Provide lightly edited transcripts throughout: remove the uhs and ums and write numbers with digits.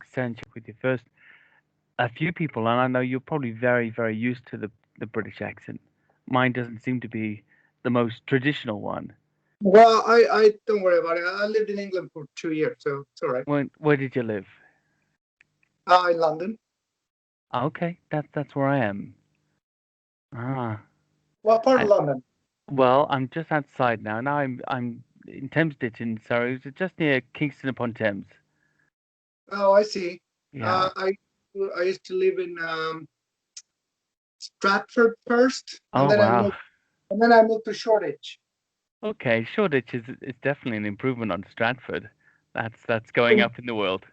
sense with you first. A few people, and I know you're probably very, very used to the British accent. Mine doesn't seem to be the most traditional one. Well, I don't worry about it. I lived in England for 2 years, so it's all right. Where did you live? In London. Okay, that's where I am. Ah, What part of I, London? well, I'm just outside now. Now I'm in Thames Ditton, so it's just near Kingston upon Thames. Oh, I see. Yeah. I used to live in Stratford first, and Oh wow. then I moved to Shoreditch. Okay, Shoreditch is definitely an improvement on Stratford. That's going up in the world.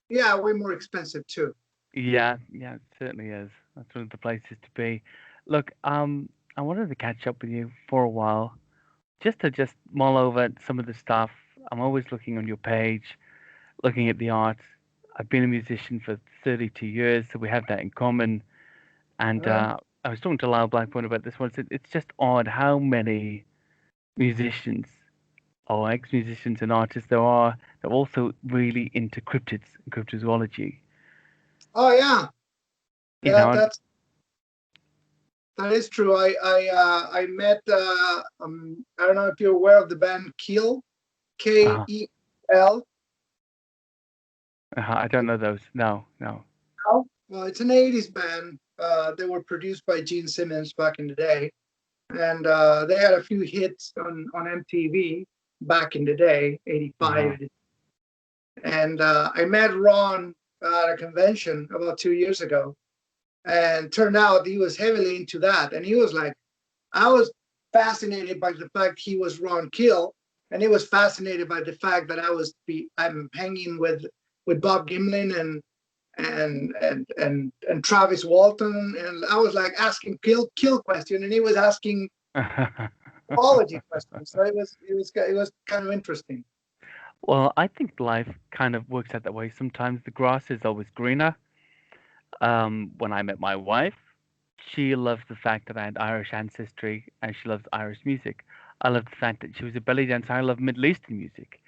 Yeah, way more expensive too. Yeah, yeah, it certainly is. That's one of the places to be. Look, I wanted to catch up with you for a while, just to just mull over some of the stuff. I'm always looking on your page, looking at the art. I've been a musician for 32 years, so we have that in common. And Uh, I was talking to Lyle Blackburn about this one. It's just odd how many musicians or ex-musicians and artists there are that are also really into cryptids and cryptozoology. oh yeah, You yeah, know, and that is true. I met I don't know if you're aware of the band Keel, uh, Kel. I don't know those. No, no. Well, it's an '80s band. They were produced by Gene Simmons back in the day, and they had a few hits on MTV back in the day, Uh-huh. '85. And I met Ron at a convention about 2 years ago, and turned out he was heavily into that. And he was like, I was fascinated by the fact he was Ron Kill, and he was fascinated by the fact that I'm hanging with Bob Gimlin and Travis Walton, and I was like asking kill question, and he was asking apology questions. So it was kind of interesting. Well, I think life kind of works out that way. Sometimes the grass is always greener. When I met my wife, she loved the fact that I had Irish ancestry and she loves Irish music. I loved the fact that she was a belly dancer. I love Middle Eastern music.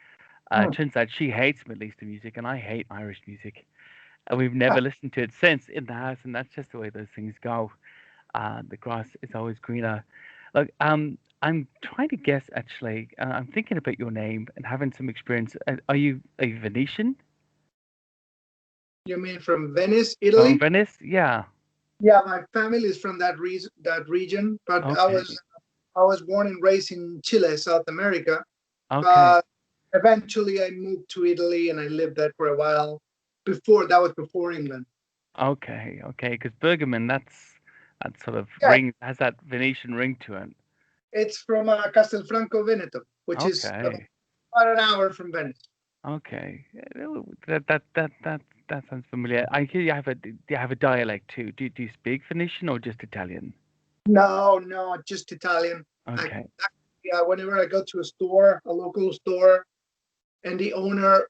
Hmm. It turns out she hates Middle Eastern music and I hate Irish music. And we've never listened to it since in the house, and that's just the way those things go. The grass is always greener. Look, I'm trying to guess actually. I'm thinking about your name and having some experience. Are you Venetian You mean from Venice, from Italy? Venice? Yeah. Yeah, my family is from that region, but I Okay. was I was born and raised in Chile, South America. Okay. But eventually, I moved to Italy and I lived there for a while. Before England. Okay. Okay. Because Bergamin, that sort of Yeah, ring has that Venetian ring to it. it's from Castelfranco Veneto, which is Okay. about an hour from Venice. Okay. That sounds familiar. I hear you have a dialect too. Do you speak Venetian or just Italian? No, no, just Italian. I, Okay. yeah, whenever I go to a local store, and the owner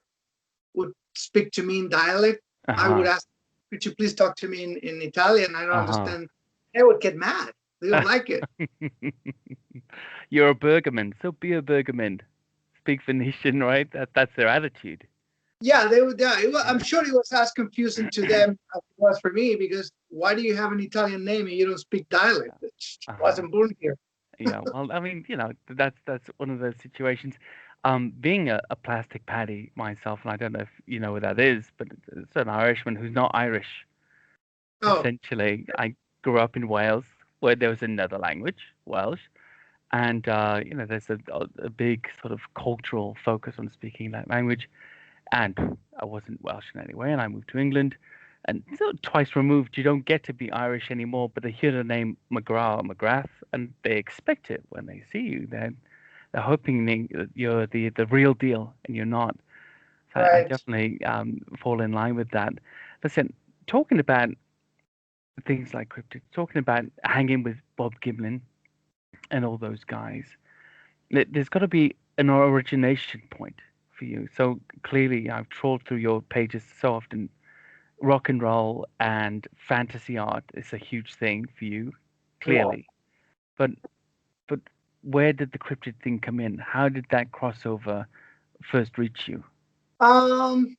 would speak to me in dialect, I would Uh-huh. ask, "Could you please talk to me in Italian? I don't Uh-huh. understand." They would get mad. They don't like it. You're a Bergamin, so be a Bergamin. Speak Venetian, right? That's their attitude. Yeah, they would. Yeah, I'm Yeah. sure it was as confusing to them as it was for me, because why do you have an Italian name and you don't speak dialect? It Uh-huh. wasn't born here. Yeah. Well, I mean, that's one of those situations. Being a plastic paddy myself, and I don't know if you know what that is, but it's an Irishman who's not Irish. Oh, Essentially, I grew up in Wales, where there was another language, Welsh, and there's a big sort of cultural focus on speaking that language. And I wasn't Welsh in any way, and I moved to England. And so twice removed, you don't get to be Irish anymore, but they hear the name McGrath or McGrath, and they expect it when they see you. They're hoping that you're the real deal, and you're not. So I right. definitely fall in line with that. Listen, talking about things like cryptids, talking about hanging with Bob Gimlin and all those guys, there's got to be an origination point for you. So clearly, I've trawled through your pages so often. Rock and roll and fantasy art is a huge thing for you, Yeah. clearly. But but where did the cryptid thing come in? How did that crossover first reach you? Um,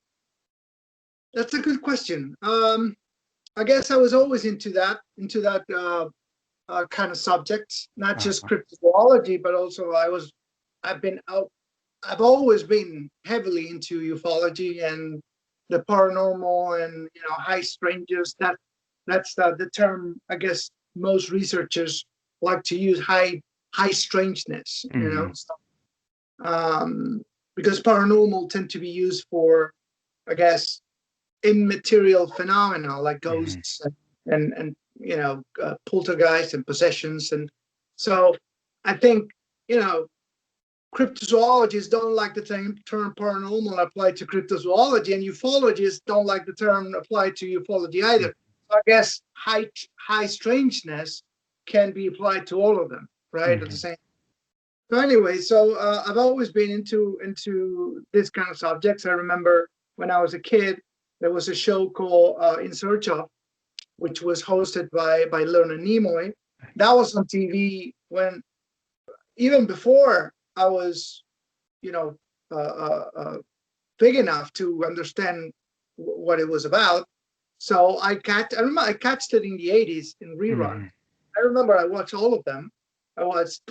That's a good question. I guess I was always into that kind of subjects, not just Uh-huh. cryptozoology, but also I've been out. I've always been heavily into ufology and the paranormal and high strangers. That's the term I guess most researchers like to use, high strangeness. Hmm. So, um, because paranormal tend to be used for, I guess, immaterial phenomena like Hmm. ghosts and poltergeists and possessions. And so I think you know cryptozoologists don't like the term paranormal applied to cryptozoology, and ufologists don't like the term applied to ufology either. So I guess high strangeness can be applied to all of them, right? At the Hmm. same. So anyway, I've always been into this kind of subjects. I remember when I was a kid, there was a show called In Search of, which was hosted by Leonard Nimoy. That was on TV when even before I was, you know, uh, uh, uh, big enough to understand what it was about. So I remember I catched it in the '80s in reruns. Hmm. I remember I watched all of them. I watched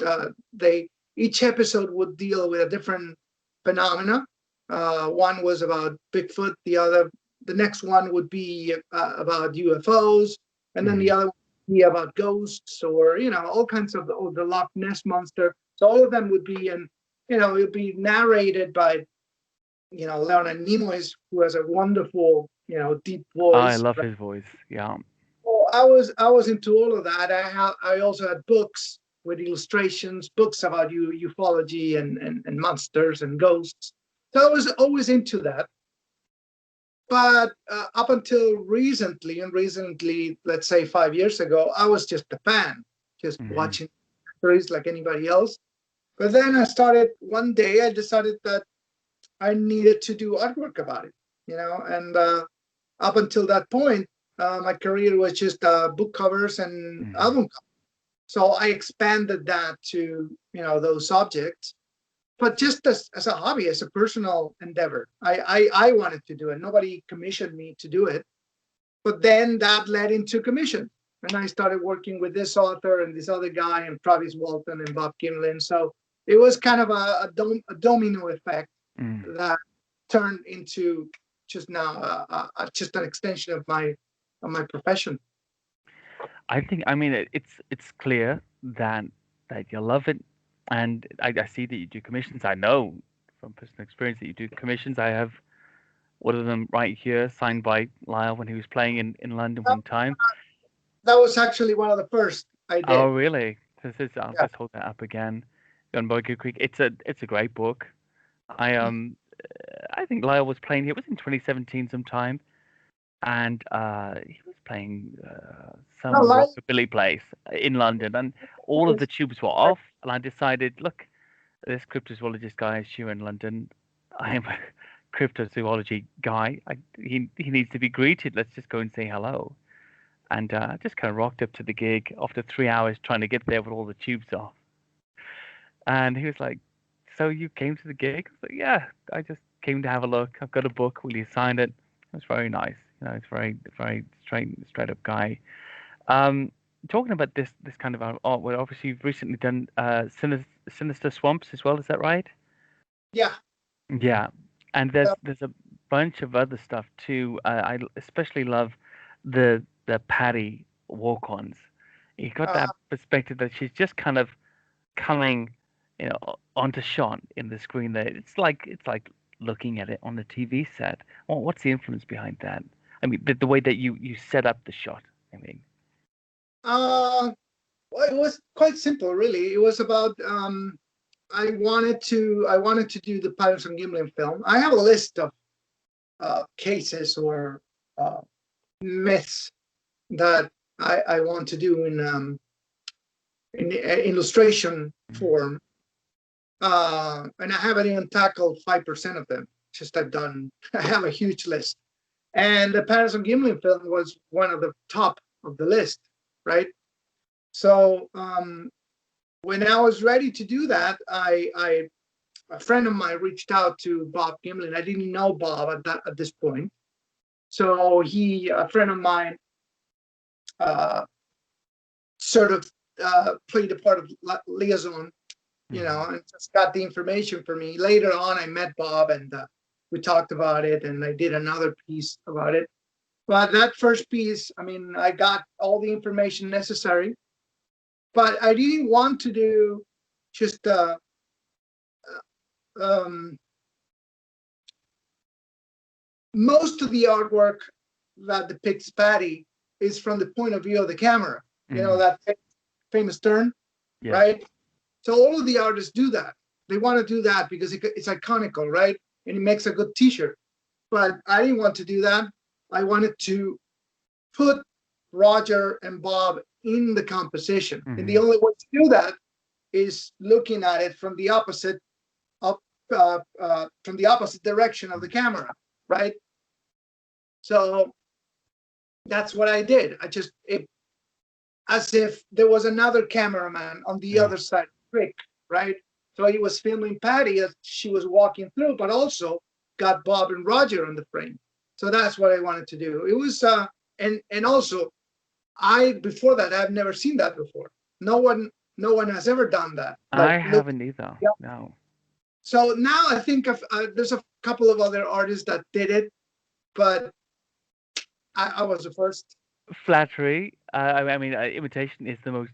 they each episode would deal with a different phenomena. One was about Bigfoot. The next one would be about UFOs, and then the Hmm. other would be about ghosts or all kinds of the Loch Ness monster. So all of them would be, and it would be narrated by Leonard Nimoy, who has a wonderful deep I voice. love his voice. Yeah. Well, I was into all of that. I also had books with illustrations, books about ufology and monsters and ghosts. So I was always into that. But up until recently, let's say 5 years ago, I was just a fan, just Hmm. watching stories like anybody else. But then one day I decided that I needed to do artwork about it, and up until that point, my career was just book covers and Hmm. album covers. So I expanded that to those subjects, but just as a hobby, as a personal endeavor. I wanted to do it. Nobody commissioned me to do it, but then that led into commission, and I started working with this author and this other guy and Travis Walton and Bob Gimlin. So it was kind of a domino effect Hmm. that turned into just now just an extension of my profession. I mean, it's clear that you love it, and I see that you do commissions. I know from personal experience that you do commissions. I have one of them right here, signed by Lyle when he was playing in London That, one time. that was actually one of the first I Oh, did. really? I'll Yeah. just hold that up again. Gun Boy Good Creek. It's a great book. I think Lyle was playing. It was in 2017 sometime, and he was playing No, some rockabilly place in London, and all of the tubes were off. And I decided, look, this cryptozoologist guy is here in London. I am a cryptozoology guy. He needs to be greeted. Let's just go and say hello. And I just kind of rocked up to the gig after 3 hours trying to get there with all the tubes off. And he was like, "So you came to the gig?" I was like, "Yeah, I just came to have a look. I've got a book. Will you sign it?" It was very nice. It's very straight up guy. Um, Talking about this kind of art, well, obviously you've recently done Sinister Swamps as well. Is that right? Yeah. Yeah, and there's Uh, there's a bunch of other stuff too. Especially love the Patty walk-ons. You got uh, that perspective that she's just kind of coming, onto shot in the screen there. It's like looking at it on the TV set. Well, what's the influence behind that? I mean, the way that you set up the shot. I mean, well, it was quite simple, really. It was about I wanted to do the Patterson Gimlin film. I have a list of cases or uh, myths that I want to do in illustration form, and I haven't even tackled 5% of them. Just I've done. I have a huge list, and the Patterson Gimlin film was one of the top of the list, right? So when I was ready to do that, I a friend of mine reached out to Bob Gimlin. I didn't know Bob at this point, So a friend of mine, uh, sort of played the part of liaison, Hmm. and just got the information for me. Later on, I met Bob, and we talked about it, and I did another piece about it. But that first piece, I mean, I got all the information necessary, but I didn't want to do just um, most of the artwork that depicts Patty is from the point of view of the camera. Hmm. That famous turn, Yeah. right? So all of the artists do that. They want to do that because it's iconical, right? And it makes a good T-shirt. But I didn't want to do that. I wanted to put Roger and Bob in the composition, and the Hmm. only way to do that is looking at it from the opposite up from the opposite direction of the camera, right? So that's what I did. As if there was another cameraman on the Yeah. other side of the trick, right? So he was filming Patty as she was walking through, but also got Bob and Roger on the frame. So that's what I wanted to do. It was and also I before that I've never seen that before. No one has ever done that. Like I look, haven't either. yeah. No. So now I think there's a couple of other artists that did it, but I was the first. Flattery. I mean, imitation is the most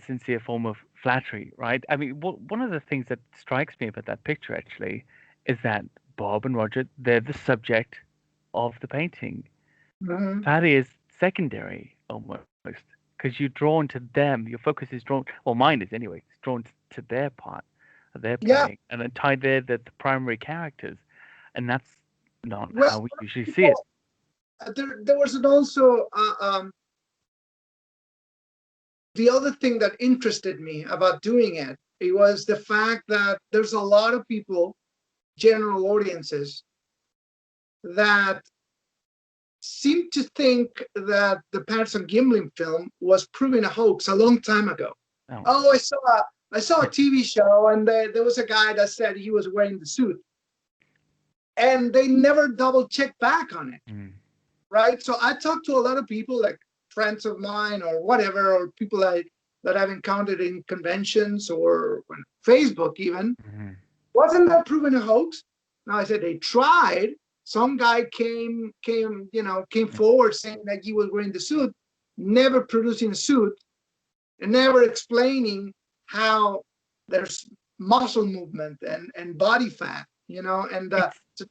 sincere form of flattery, right? I mean, one of the things that strikes me about that picture actually is that Bob and Roger, they're the subject of the painting. Mhm. Patty is secondary almost because you're drawn to them. Your focus is drawn, well, mine is anyway. It's drawn to their part that they're Yeah. playing, and then tied there the primary characters, and that's not Well, how we usually see it. people, there was also the other thing that interested me about doing it. It was the fact that there's a lot of people, general audiences, that seem to think that the Patterson Gimlin film was proven a hoax a long time ago. Oh. Oh, I saw a TV show, and there was a guy that said he was wearing the suit, and they never double checked back on it, Mm. right? So I talked to a lot of people, like friends of mine or whatever, or people that I've encountered in conventions or on Facebook even. Mhm. Wasn't that proven a hoax? No, I said they tried. Some guy came forward saying that he was wearing the suit, never producing a suit, and never explaining how there's muscle movement and body fat, and It's so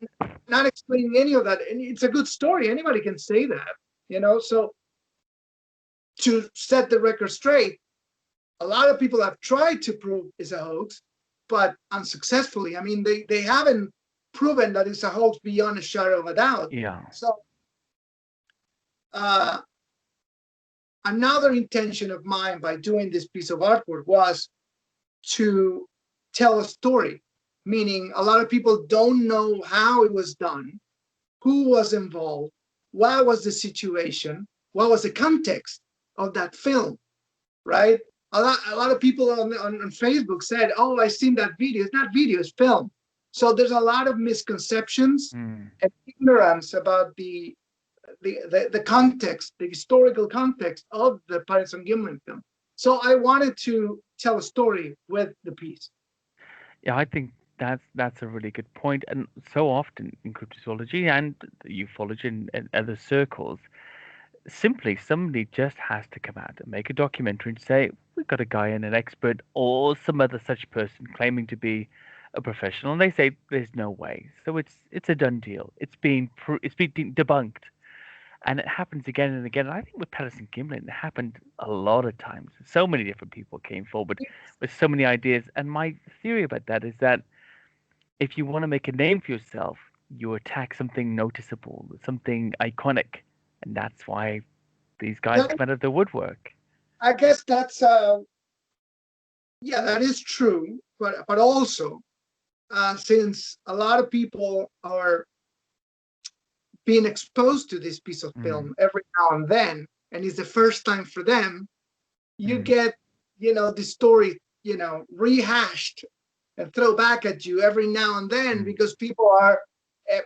not explaining any of that. And it's a good story. Anybody can say that. So to set the record straight, a lot of people have tried to prove it's a hoax, but unsuccessfully. I mean, they haven't proven that it's a hoax beyond a shadow of a doubt. yeah. So uh, another intention of mine by doing this piece of artwork was to tell a story, meaning a lot of people don't know how it was done, who was involved, what was the situation, what was the context of that film, right? A lot of people on Facebook said, "Oh, I seen that video. It's not video; it's film." So there's a lot of misconceptions Mm. and ignorance about the context, the historical context of the Patterson Gimlin film. So I wanted to tell a story with the piece. Yeah, I think that's a really good point. And so often in cryptozoology and ufology and other circles, simply somebody just has to come out and make a documentary and say, we've got a guy and an expert or some other such person claiming to be a professional, and they say there's no way. So it's a done deal. It's being debunked. And it happens again and again. And I think with Patterson Gimlin, it happened a lot of times. So many different people came forward with so many ideas. And my theory about that is that if you want to make a name for yourself, you attack something noticeable, something iconic. And that's why these guys That, come out of the woodwork. I guess that's yeah, that is true. But also since a lot of people are being exposed to this piece of Mm, film every now and then, and it's the first time for them, you mm, get, the story, rehashed and throw back at you every now and then mm, because people are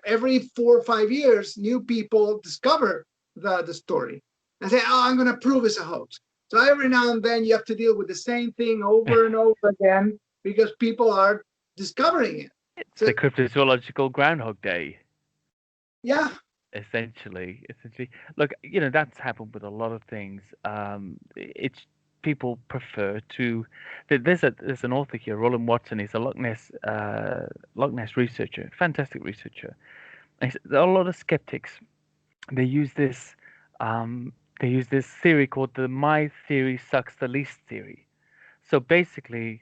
every 4 or 5 years, new people discover the story and say, "Oh, I'm going to prove it's a hoax." So every now and then you have to deal with the same thing over and over again because people are discovering it. It's So the cryptozoological Groundhog Day. yeah, Essentially, look, that's happened with a lot of things. It's people prefer to. There's an author here, Roland Watson. He's a Loch Ness researcher, fantastic researcher. And a lot of skeptics, they use this they use this theory called the "my theory sucks the least" theory. So basically,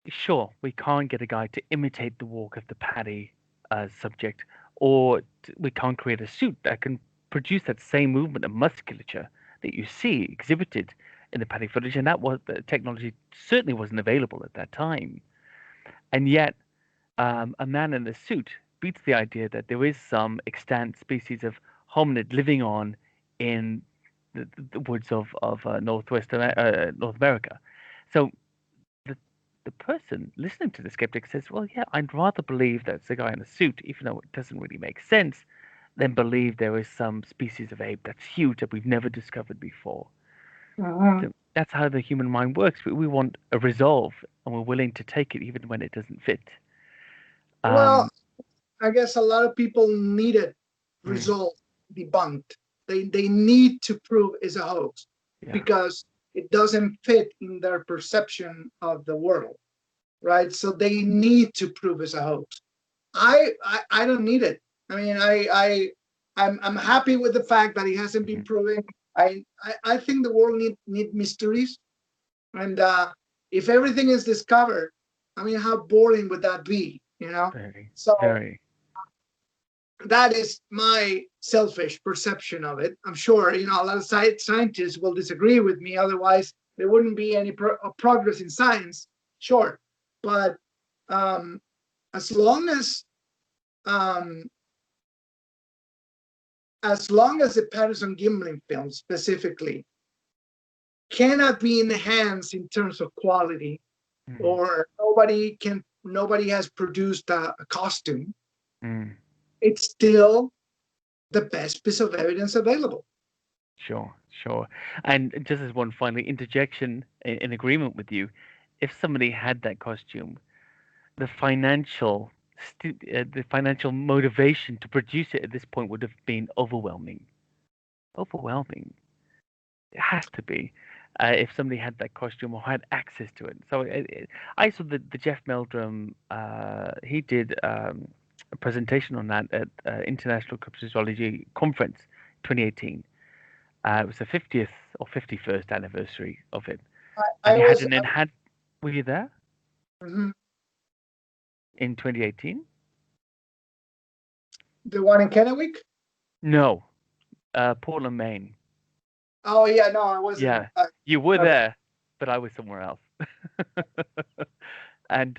sure, we can't get a guy to imitate the walk of the paddy subject, or we can't create a suit that can produce that same movement and musculature that you see exhibited in the paddy footage, and that was the technology certainly wasn't available at that time. And yet, a man in a suit beats the idea that there is some extant species of hominid living on in the woods of North America. So the the person listening to the skeptic says, "Well, yeah, I'd rather believe that it's a guy in a suit, even though it doesn't really make sense, than believe there is some species of ape that's huge that we've never discovered before." uh-huh. So that's how the human mind works. We want a resolve, and we're willing to take it even when it doesn't fit. Well, Um, I guess a lot of people needed mm, result debunked. They need to prove it's a hoax yeah. because it doesn't fit in their perception of the world, right? So they need to prove it's a hoax. I don't need it. I mean, I'm happy with the fact that it hasn't been Mhm. proven. I think the world need mysteries, and if everything is discovered, I mean, how boring would that be? You know. Very, So very. that is my selfish perception of it. I'm sure a lot of scientists will disagree with me. Otherwise, there wouldn't be any progress in science. Sure, but um, as long as um, the Patterson Gimlin film specifically cannot be enhanced in terms of quality, Mhm. or nobody has produced a costume, Mm. it's still the best piece of evidence available. Sure, sure. And just as one final interjection in agreement with you, if somebody had that costume, the financial motivation to produce it at this point would have been overwhelming. Overwhelming. It has to be. If somebody had that costume or had access to it. So I saw the Jeff Meldrum. He did a presentation on that at International Cryptozoology Conference 2018. It was the 50th or 51st anniversary of it, and I he had was an enhanced. Were you there mhm, in 2018? the one in Kennewick. No, Portland, Maine. Oh yeah, no, I wasn't. Yeah, you were Okay. there, but I was somewhere else. And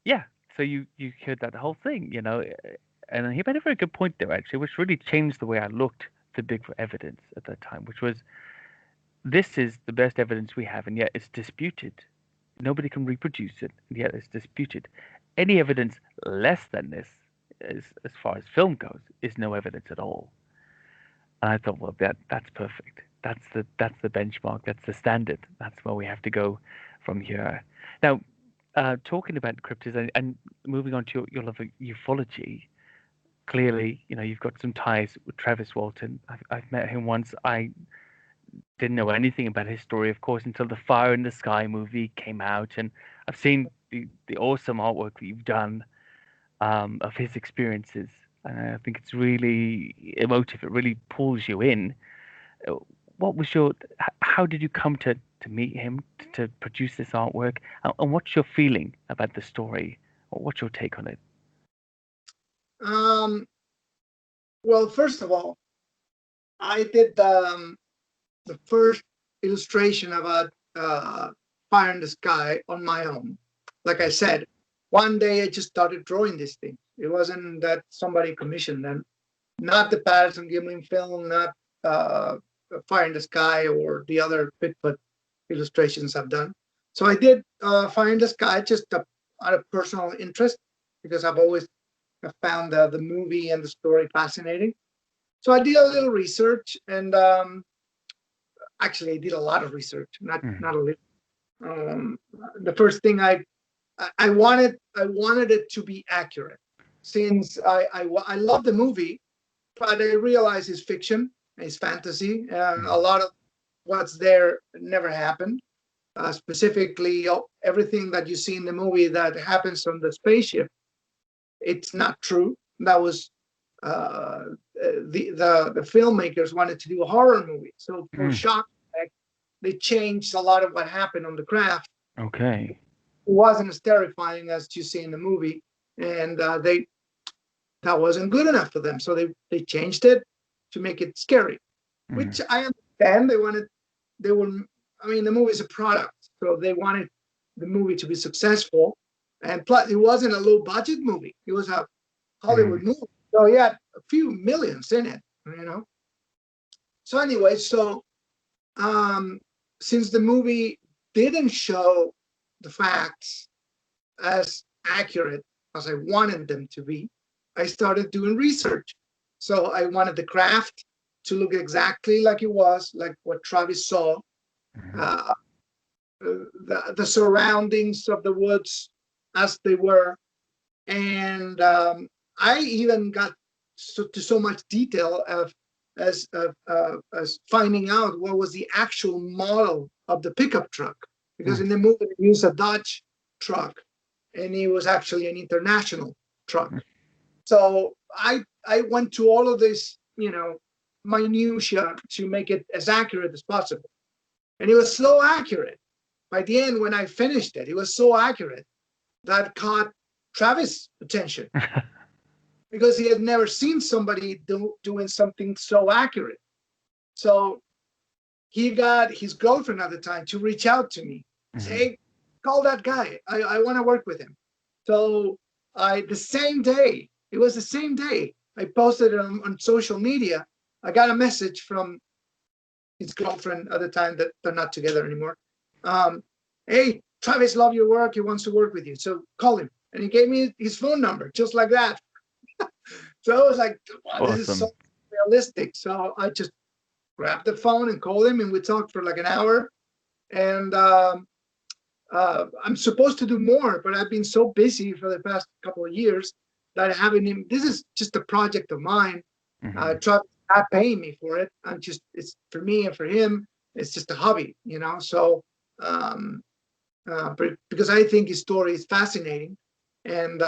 yeah, so you heard that whole thing, and he made a very good point there actually, which really changed the way I looked to Bigfoot evidence at that time, which was this is the best evidence we have, and yet it's disputed. Nobody can reproduce it, and yet it's disputed. Any evidence less than this, as far as film goes, is no evidence at all. And I thought, well, that's perfect. That's the benchmark. That's the standard. That's where we have to go from here. Now, talking about cryptids and moving on to your love of ufology, clearly, you've got some ties with Travis Walton. I've met him once. I didn't know anything about his story, of course, until the Fire in the Sky movie came out, and I've seen the awesome artwork that you've done of his experiences. And I think it's really emotive. It really pulls you in. Uh, What was how did you come to meet him, to produce this artwork, and what's your feeling about the story? What's your take on it? Um, well, first of all, I did the first illustration about Fire in the Sky on my own. Like I said, one day I just started drawing this thing. It wasn't that somebody commissioned them, not the Patterson Gimlin film, not uh, Fire in the Sky or the other Bigfoot illustrations I've done. So I did Fire in the Sky just out of personal interest because I've always I found the movie and the story fascinating. So I did a little research, and actually, I did a lot of research, not Mm. a little. Um, the first thing I wanted it to be accurate, since I love the movie, but I realize it's fiction, it's fantasy. A Mm. lot of what's there never happened. Specifically, everything that you see in the movie that happens on the spaceship, it's not true. That was the filmmakers wanted to do a horror movie, so for Mm. shock effect, they changed a lot of what happened on the craft. Okay. It wasn't as terrifying as you see in the movie, and they that wasn't good enough for them, so they changed it to make it scary, Mm. which I understand. They were, I mean, the movie is a product, so they wanted the movie to be successful, and plus it wasn't a low budget movie, it was a Mm. Hollywood movie, so he had a few millions in it, you know. So anyway, so um, since the movie didn't show the facts as accurate as I wanted them to be, I started doing research. So I wanted the craft to look exactly like it was, like what Travis saw, Mm. uh, the surroundings of the woods as they were. And I even got to so much detail of as finding out what was the actual model of the pickup truck, because Mm. in the movie they used a Dodge truck, and it was actually an international truck. So I went to all of this, minutia to make it as accurate as possible, and it was so accurate. By the end, when I finished it, it was so accurate that caught Travis' attention, because he had never seen somebody doing something so accurate. So he got his girlfriend at the time to reach out to me, say, Mm. "Hey, call that guy. I want to work with him." So the same day, it was the same day, I posted it on social media. I got a message from his girlfriend at the time, that they're not together anymore. Um, "Hey, Travis, love your work. He wants to work with you. So call him." And he gave me his phone number, just like that. So I was like, wow, this is so Awesome. realistic. So I just grabbed the phone and called him, and we talked for like an hour. And I'm supposed to do more, but I've been so busy for the past couple of years that I haven't even. This is just a project of mine. Mm. Truck not paying me for it. I'm just, it's for me and for him. It's just a hobby, you know. So um, because I think his story is fascinating, and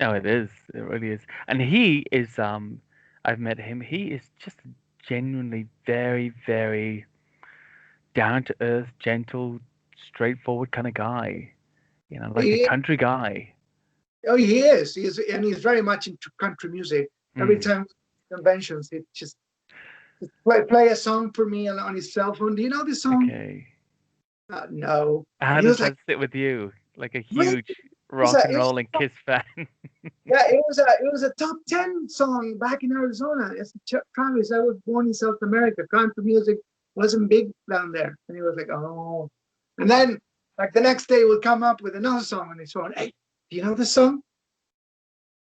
Oh, it is. It really is. And he is, I've met him. He is just a genuinely very, very down to earth, gentle, straightforward kind of guy. You know, like a he, country guy. oh, he is. He is, and he's very much into country music. Every Mm. time conventions, he just play a song for me on his cell phone. Do you know this song? Okay. No. And How he does was like, that sit with you? Like a really? huge rock and roll and Kiss fan. Yeah, it was a top 10 song back in Arizona. It's Travis. I was born in South America. Country music wasn't big down there. And he was like, oh. And then like the next day would come up with another song on his phone. Hey, do you know this song?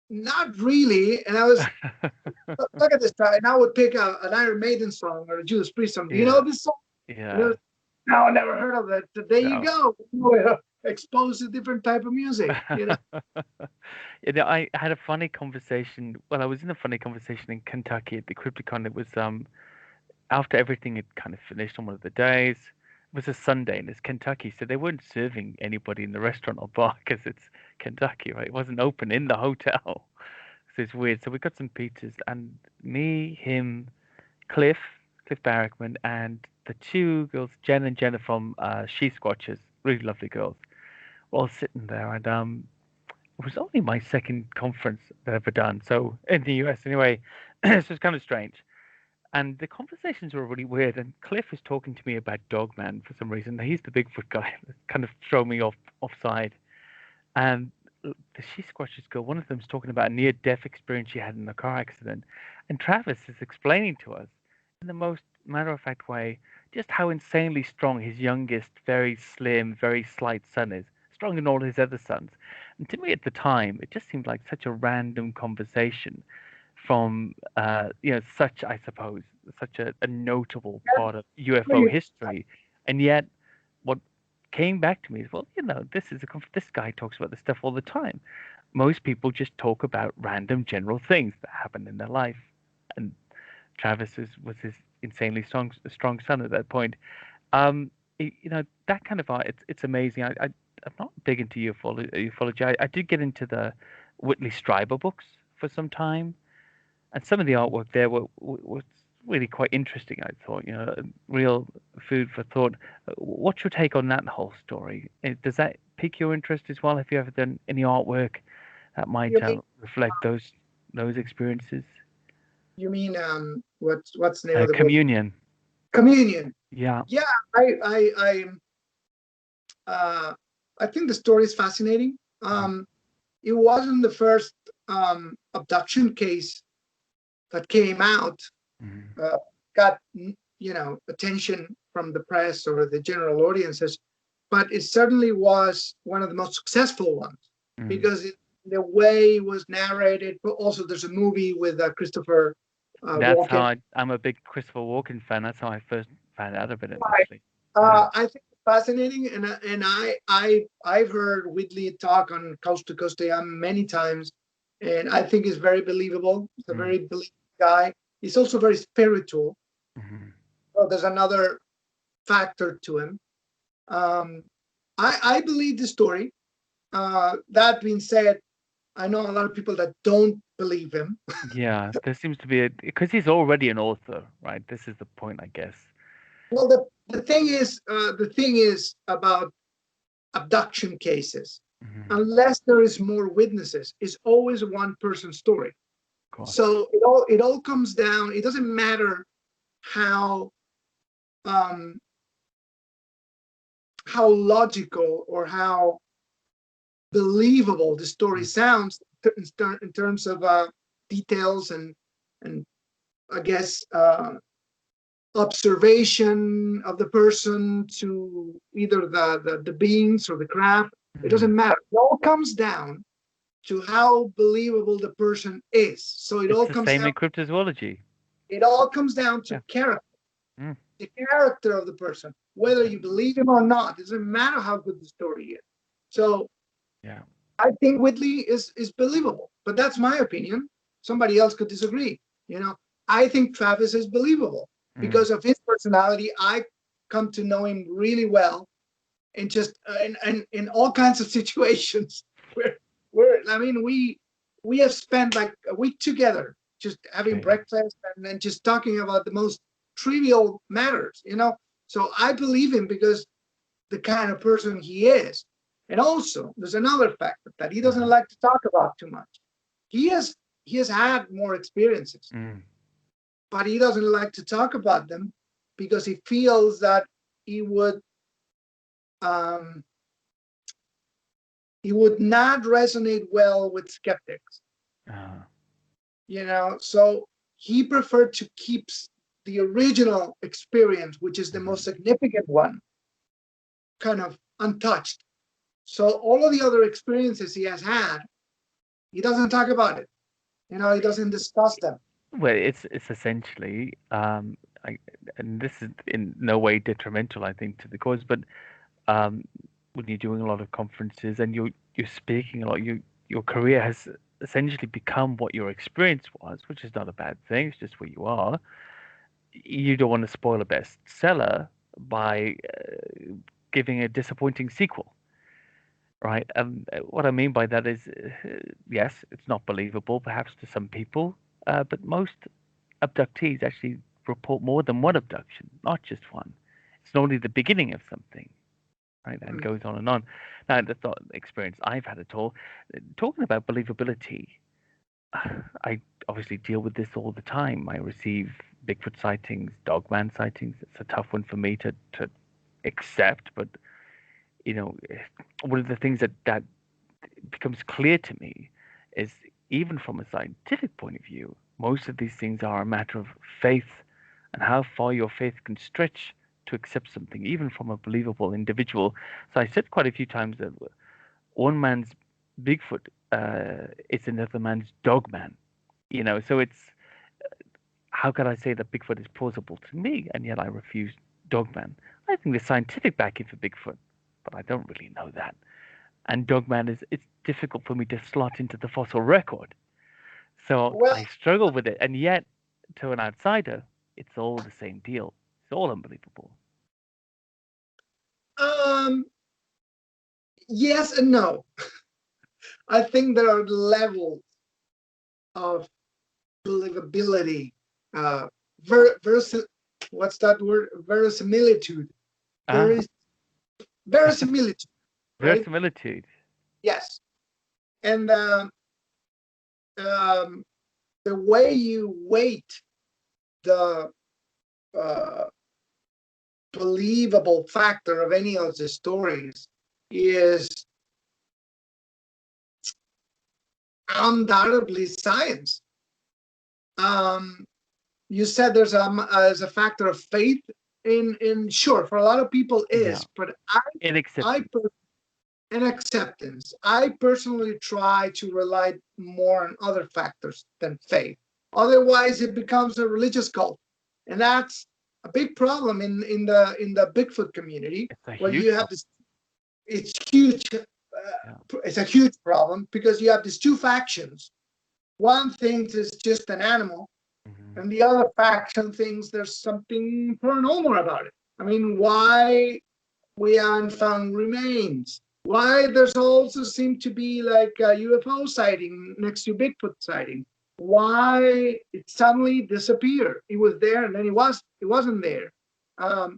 Not really. And I was, look at this guy. And I would pick an Iron Maiden song or a Judas Priest song. Do you know Yeah, this song? And yeah. no, I never heard of it. So there you No. go. Exposed to different type of music. You know, I had a funny conversation. Well, I was in a funny conversation in Kentucky at the Crypticon. It was after everything had kind of finished on one of the days. It was a Sunday and it's Kentucky, so they weren't serving anybody in the restaurant or bar because it's Kentucky, right? It wasn't open in the hotel, so it's weird. So we got some pizzas, and me, him, Cliff, Cliff Barrickman, and the two girls, Jen and Jenna from She Squatches, really lovely girls, were all sitting there, and it was only my second conference that I've ever done, so in the US anyway, so it's kind of strange. And the conversations were really weird. And Cliff was talking to me about Dogman for some reason. He's the Bigfoot guy that kind of throw me offside. And the She Squatches girl, one of them's talking about a near-death experience she had in a car accident. And Travis is explaining to us in the most matter-of-fact way just how insanely strong his youngest, very slim, very slight son is. Stronger than all his other sons. And to me at the time, it just seemed like such a random conversation from, such, I suppose, such a notable part of UFO history. And yet, what came back to me is, well, this guy talks about this stuff all the time. Most people just talk about random general things that happen in their life. And Travis was his insanely strong son at that point. That kind of art, it's amazing. I'm not big into ufology. I did get into the Whitley Strieber books for some time, and some of the artwork there was really quite interesting. I thought, real food for thought. What's your take on that whole story? Does that pique your interest as well? Have you ever done any artwork that might You mean reflect those experiences? What's the name of the book? Communion. Communion. Yeah. Yeah, I think the story is fascinating. It wasn't the first abduction case that came out, got attention from the press or the general audiences, but it certainly was one of the most successful ones because the way it was narrated. But also, there's a movie with Christopher That's Walken. how I'm a big Christopher Walken fan. That's how I first found out about it, Right. actually. I think it's fascinating, and I've heard Whitley talk on Coast to Coast AM many times, and I think he's very believable. He's a very believable guy. He's also very spiritual. So there's another factor to him. I believe the story. That being said, I know a lot of people that don't believe him. Yeah, there seems to be because he's already an author, right? This is the point, I guess. Well, the thing is about abduction cases. Unless there is more witnesses, it's always a one person story. So it all comes down. It doesn't matter how logical or how believable the story sounds in terms of details and I guess observation of the person to either the beings or the craft. It doesn't matter. It all comes down to how believable the person is. So It's the same in cryptozoology. It all comes down to character. The character of the person, whether you believe him or not, it doesn't matter how good the story is. So I think Whitley is believable, but that's my opinion. Somebody else could disagree. I think Travis is believable because of his personality. I come to know him really well, and just in all kinds of situations where I mean we have spent like a week together, just having breakfast and then just talking about the most trivial matters. So I believe him because the kind of person he is. And also, there's another factor that he doesn't like to talk about too much. He has had more experiences, but he doesn't like to talk about them because he feels that he would not resonate well with skeptics. So he preferred to keep the original experience, which is the most significant one, kind of untouched. So all of the other experiences he has had, he doesn't talk about it. He doesn't discuss them. Well, it's essentially, and this is in no way detrimental, I think, to the cause, but when you're doing a lot of conferences and you're speaking a lot, your career has essentially become what your experience was, which is not a bad thing. It's just where you are. You don't want to spoil a bestseller by giving a disappointing sequel, right? What I mean by that is, yes, it's not believable, perhaps to some people, but most abductees actually report more than one abduction, not just one. It's normally the beginning of something, right? And goes on and on. Now, that's not the experience I've had at all. Talking about believability, I obviously deal with this all the time. I receive Bigfoot sightings, Dogman sightings. It's a tough one for me to accept, but one of the things that becomes clear to me is even from a scientific point of view, most of these things are a matter of faith and how far your faith can stretch to accept something, even from a believable individual. So I said quite a few times that one man's Bigfoot is another man's dog man. So it's how can I say that Bigfoot is plausible to me, and yet I refuse Dogman? I think there's scientific backing for Bigfoot, but I don't really know that. And Dogman it's difficult for me to slot into the fossil record, so Well, I struggle with it. And yet, to an outsider, it's all the same deal. It's all unbelievable. um, yes and no. I think there are levels of believability. Uh, what's that word? Verisimilitude. Ah, Veris, verisimilitude, right? verisimilitude. Yes. And um, the way you weight the uh, believable factor of any of the stories is undoubtedly science. Um, you said there's a factor of faith in sure for a lot of people Yeah, is, but in I acceptance. and acceptance. I personally try to rely more on other factors than faith. Otherwise, it becomes a religious cult, and that's a big problem in the Bigfoot community, It's a where huge you have problem. this. It's huge. Yeah. It's a huge problem because you have these two factions. One thinks it's just an animal, Hmm. and the other faction thinks there's something paranormal about it. I mean, why we haven't found remains? Why there's also seem to be like a UFO sighting next to Bigfoot sighting? Why it suddenly disappeared? It was there and then it wasn't there. Um,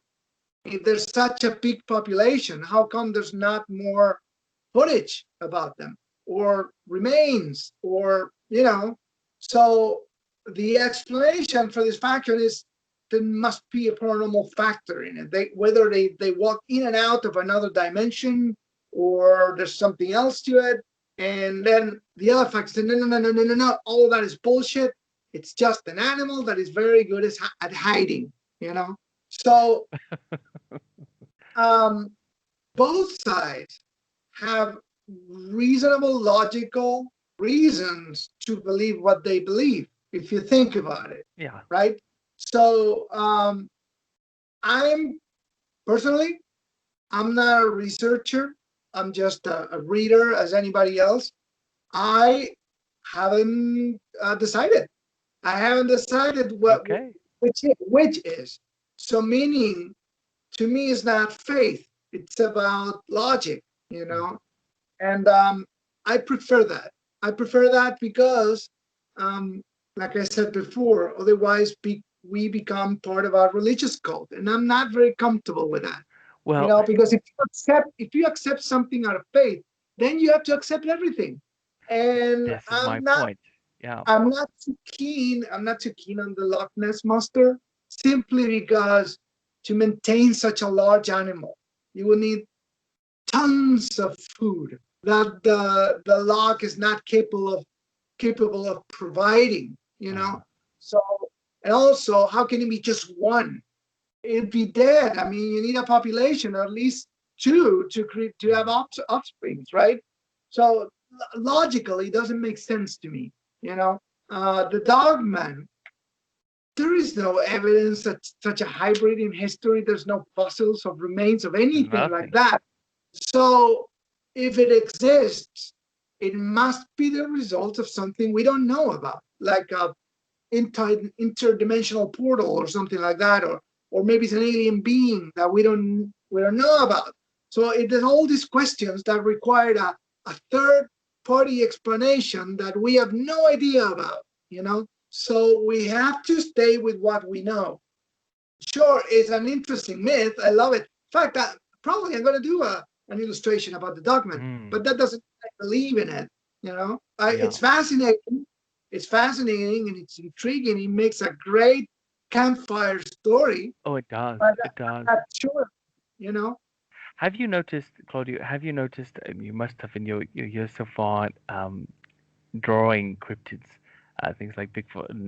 if there's such a big population, how come there's not more footage about them or remains or. So the explanation for this factor is there must be a paranormal factor in it. Whether they walk in and out of another dimension or there's something else to it. And then the other factor said, no, no, no, no, no, no, no. All of that is bullshit. It's just an animal that is very good at hiding. So um, both sides have reasonable, logical reasons to believe what they believe, if you think about it, Yeah. right? So I'm personally, I'm not a researcher. I'm just a reader as anybody else. I haven't decided. I haven't decided Okay. which is. So meaning to me is not faith. It's about logic, you Mm. know. And I prefer that. I prefer that because, um, like I said before, otherwise we become part of our religious cult, and I'm not very comfortable with that. Well, Because if you accept something out of faith, then you have to accept everything, and this is my point. Yeah. I'm not too keen. I'm not too keen on the Loch Ness monster, simply because to maintain such a large animal, you will need tons of food that the log is not capable of providing. You Uh, know, so and also how can it be just one? It'd be dead. I mean, you need a population of at least two to create to have mm. offsprings, right? So logically, it doesn't make sense to me. You know, the dogman. There is no evidence that such a hybrid in history. There's no fossils of remains of There's anything like nothing. that. So if it exists, it must be the result of something we don't know about, like a interdimensional portal or something like that, or maybe it's an alien being that we don't know about. So there's all these questions that require a third party explanation that we have no idea about. So we have to stay with what we know. Sure, it's an interesting myth. I love it. In fact, probably I'm going to do an illustration about the dogman, Mm. but that doesn't mean I believe in it. Yeah. It's fascinating. It's fascinating and it's intriguing. It makes a great campfire story, Oh, it does. but It does. I'm not sure. You know, Have you noticed, Claudio? Have you noticed? You must have in your years so far, drawing cryptids, things like Bigfoot and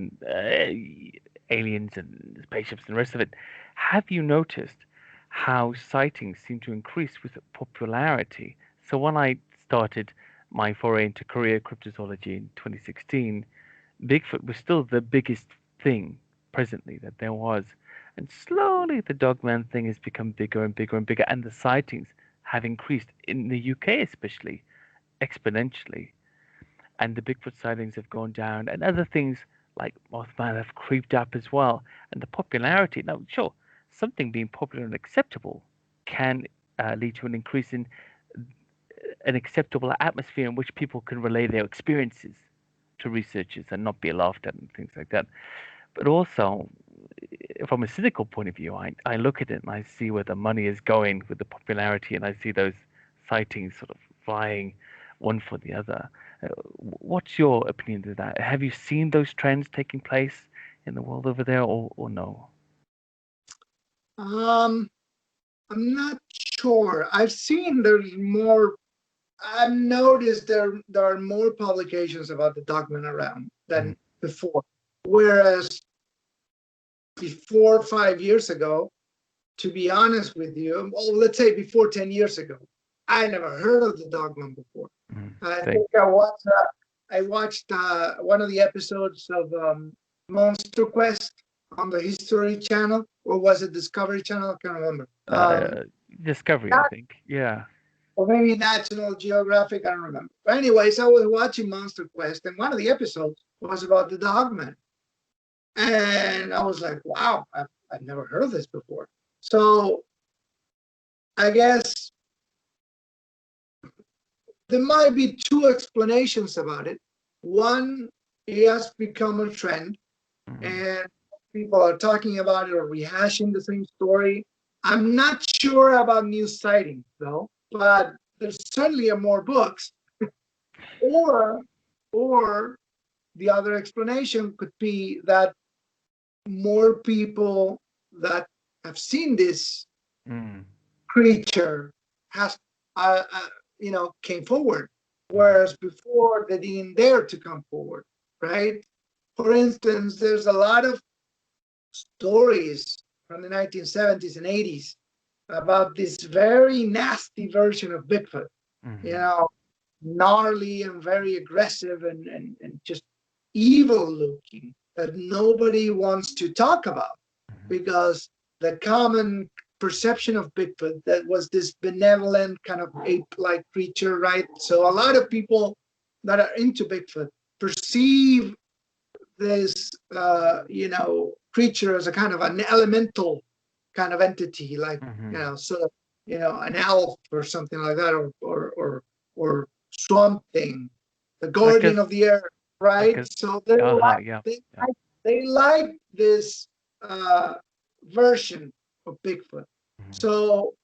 aliens and spaceships and the rest of it. Have you noticed how sightings seem to increase with popularity? So when I started my foray into Korea cryptozoology in 2016, Bigfoot was still the biggest thing presently that there was. And slowly the dogman thing has become bigger and bigger and bigger, and the sightings have increased in the UK especially exponentially. And the Bigfoot sightings have gone down, and other things like Mothman have creeped up as well. And the popularity, now, sure, something being popular and acceptable can lead to an increase in an acceptable atmosphere in which people can relay their experiences to researchers and not be laughed at and things like that. But also, from a cynical point of view, I look at it and I see where the money is going with the popularity, and I see those sightings sort of vying one for the other. What's your opinion of that? Have you seen those trends taking place in the world over there, or no? Um, I'm not sure. I've seen there's more. I've noticed there are more publications about the dogman around Mhm. than before. Whereas before 5 years ago, to be honest with you, well, let's say before 10 years ago, I never heard of the dogman before. Mhm. I Same. think I watched one of the episodes of Monster Quest on the History Channel, or was it Discovery Channel? I can't remember. Uh, Discovery, I That, think. Yeah. or maybe National Geographic, I don't remember. But anyways, I was watching Monster Quest, and one of the episodes was about the dogman. And I was like, wow, I've never heard of this before. So I guess there might be two explanations about it. One, it has become a trend, Mhm. and people are talking about it or rehashing the same story. I'm not sure about new sightings, though, but there's certainly more books. Or, or the other explanation could be that more people that have seen this Mhm. creature has came forward, Mhm. whereas before they didn't dare to come forward, right? For instance, there's a lot of stories from the 1970s and 80s about this very nasty version of Bigfoot, you Mhm. know, gnarly and very aggressive and just evil looking, that nobody wants to talk about, Mhm. because the common perception of Bigfoot that was this benevolent kind of ape-like creature, right? So a lot of people that are into Bigfoot perceive this, creature as a kind of an elemental kind of entity, like, Mhm. sort of, an elf or something like that, or swamp thing, the Like a guardian of the earth, like right? a So they uh-huh, like yeah. they Yeah. like, they like this uh, version of Bigfoot. Mhm. So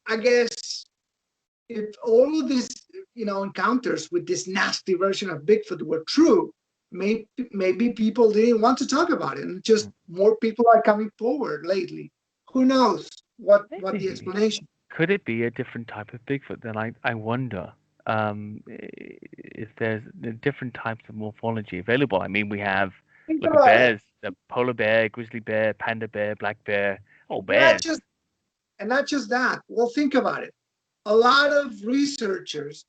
I guess if all of these, encounters with this nasty version of Bigfoot were true, maybe people didn't want to talk about it, and just Mhm. more people are coming forward lately. Who knows what the Maybe. explanation? Could it be a different type of Bigfoot? Then I wonder if there's the different types of morphology available. I mean, we have Think look at about it. bears, the polar bear, grizzly bear, panda bear, black bear. Oh, Not bears. just and not just that. Well, think about it. A lot of researchers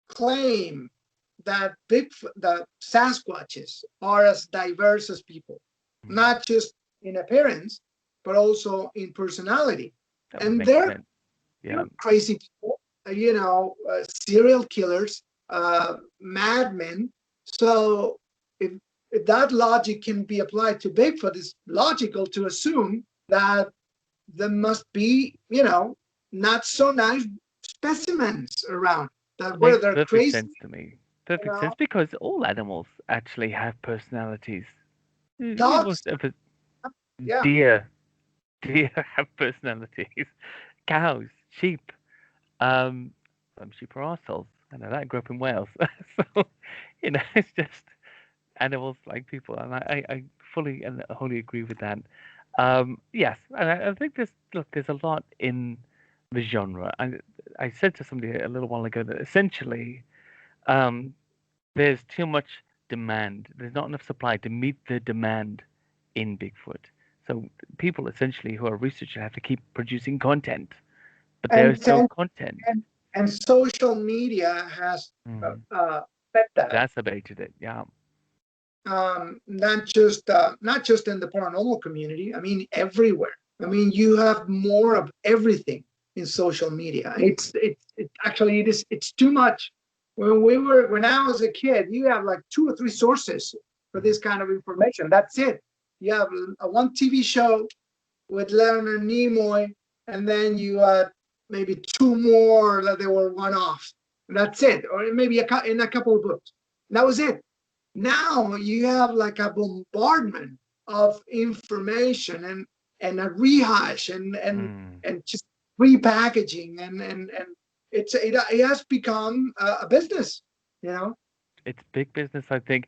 claim that Sasquatches are as diverse as people, Mhm. not just in appearance, but also in personality. That would And make they're sense. Yeah. crazy people, serial killers, madmen. So if, if that logic can be applied to Bigfoot, it's logical to assume that there must be, not so nice specimens around, that where Makes they're perfect crazy, sense to me. you Perfect know, sense because all animals actually have personalities. dogs. Most of it, Yeah. deer, deer have personalities. Cows, sheep. Um, some sheep are arseholes. I know that. I grew up in Wales, so it's just animals like people, and I fully and wholly agree with that. Yes, and I think there's a lot in the genre. I said to somebody a little while ago that essentially um, there's too much demand. There's not enough supply to meet the demand in Bigfoot. So people essentially who are researchers have to keep producing content, but And there's no then content. and social media has Mm. fed that. Exacerbated it. Yeah. Not just in the paranormal community. I mean, everywhere. I mean, you have more of everything in social media. It's actually it's too much. When I was a kid, you have like 2 or 3 sources for Mm. this kind of information. That's it. You have one TV show with Leonard Nimoy, and then you had maybe 2 more that they were one-offs. And that's it, or maybe in a couple of books. And that was it. Now you have like a bombardment of information and a rehash Mm. and just repackaging and it has become a business, you know. It's big business, I think.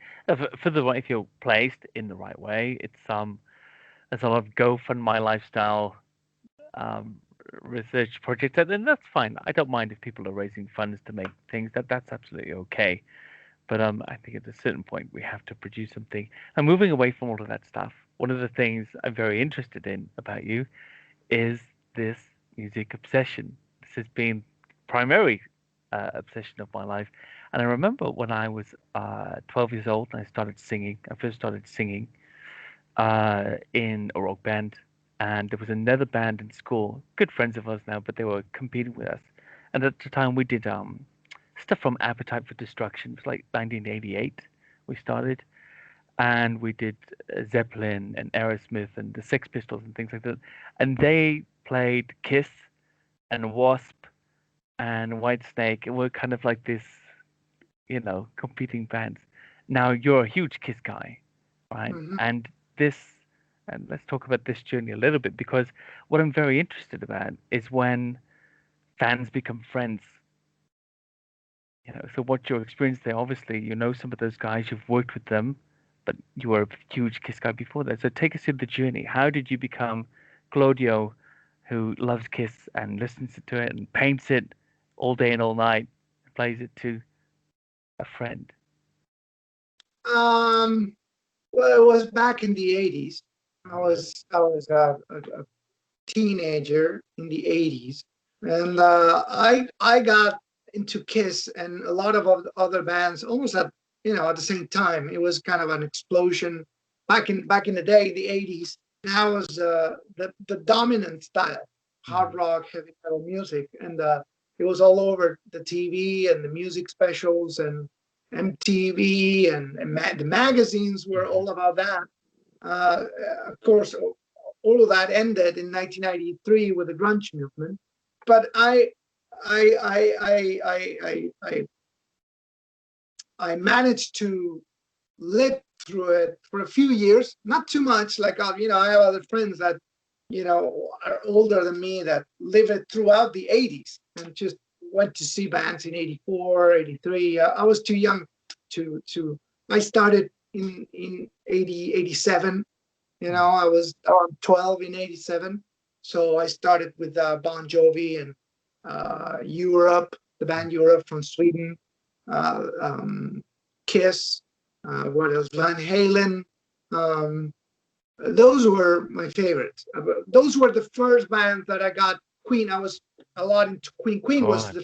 For the right, if you're placed in the right way, there's a lot of go fund my lifestyle um, research projects, and then that's fine. I don't mind if people are raising funds to make things. That's absolutely okay. But I think at a certain point we have to produce something. And moving away from all of that stuff, one of the things I'm very interested in about you is this music obsession. This has been primary obsession of my life. And I remember when I was 12 years old and I started singing. I first started singing in a rock band, and there was another band in school, good friends of ours now, but they were competing with us. And at the time, we did stuff from Appetite for Destruction. It was like 1988 we started, and we did Zeppelin and Aerosmith and the Sex Pistols and things like that. And they played Kiss and Wasp and Whitesnake, and we're kind of like this, competing bands. Now you're a huge Kiss guy, right? Mhm. This, and let's talk about this journey a little bit, because what I'm very interested about is when fans become friends. So what your experience there, obviously, some of those guys, you've worked with them, but you were a huge Kiss guy before that. So take us through the journey. How did you become Claudio, who loves Kiss and listens to it and paints it all day and all night, and plays it to a friend? um well, it was back in the 80s. I was a teenager in the 80s, and I got into Kiss and a lot of other bands almost at the same time. It was kind of an explosion back in the day, the 80s. That was the dominant style, hard Mhm. rock, heavy metal music, and it was all over the TV and the music specials and MTV and the magazines were Mhm. all about that. Uh, of course, all of that ended in 1993 with the grunge movement. But I, I, I, I, I, I, I managed to live through it for a few years, not too much. Like, I have other friends that, are older than me that live it throughout the 80s and just went to see bands in 84, 83. I was too young I started in 80, 87. Mhm. I was around 12 in 87. So I started with Bon Jovi and Europe, the band Europe from Sweden, uh, um, Kiss, what else? Van Halen. Um, those were my favorites. Those were the first bands that I got. Queen, I was a lot into Queen. Queen was God,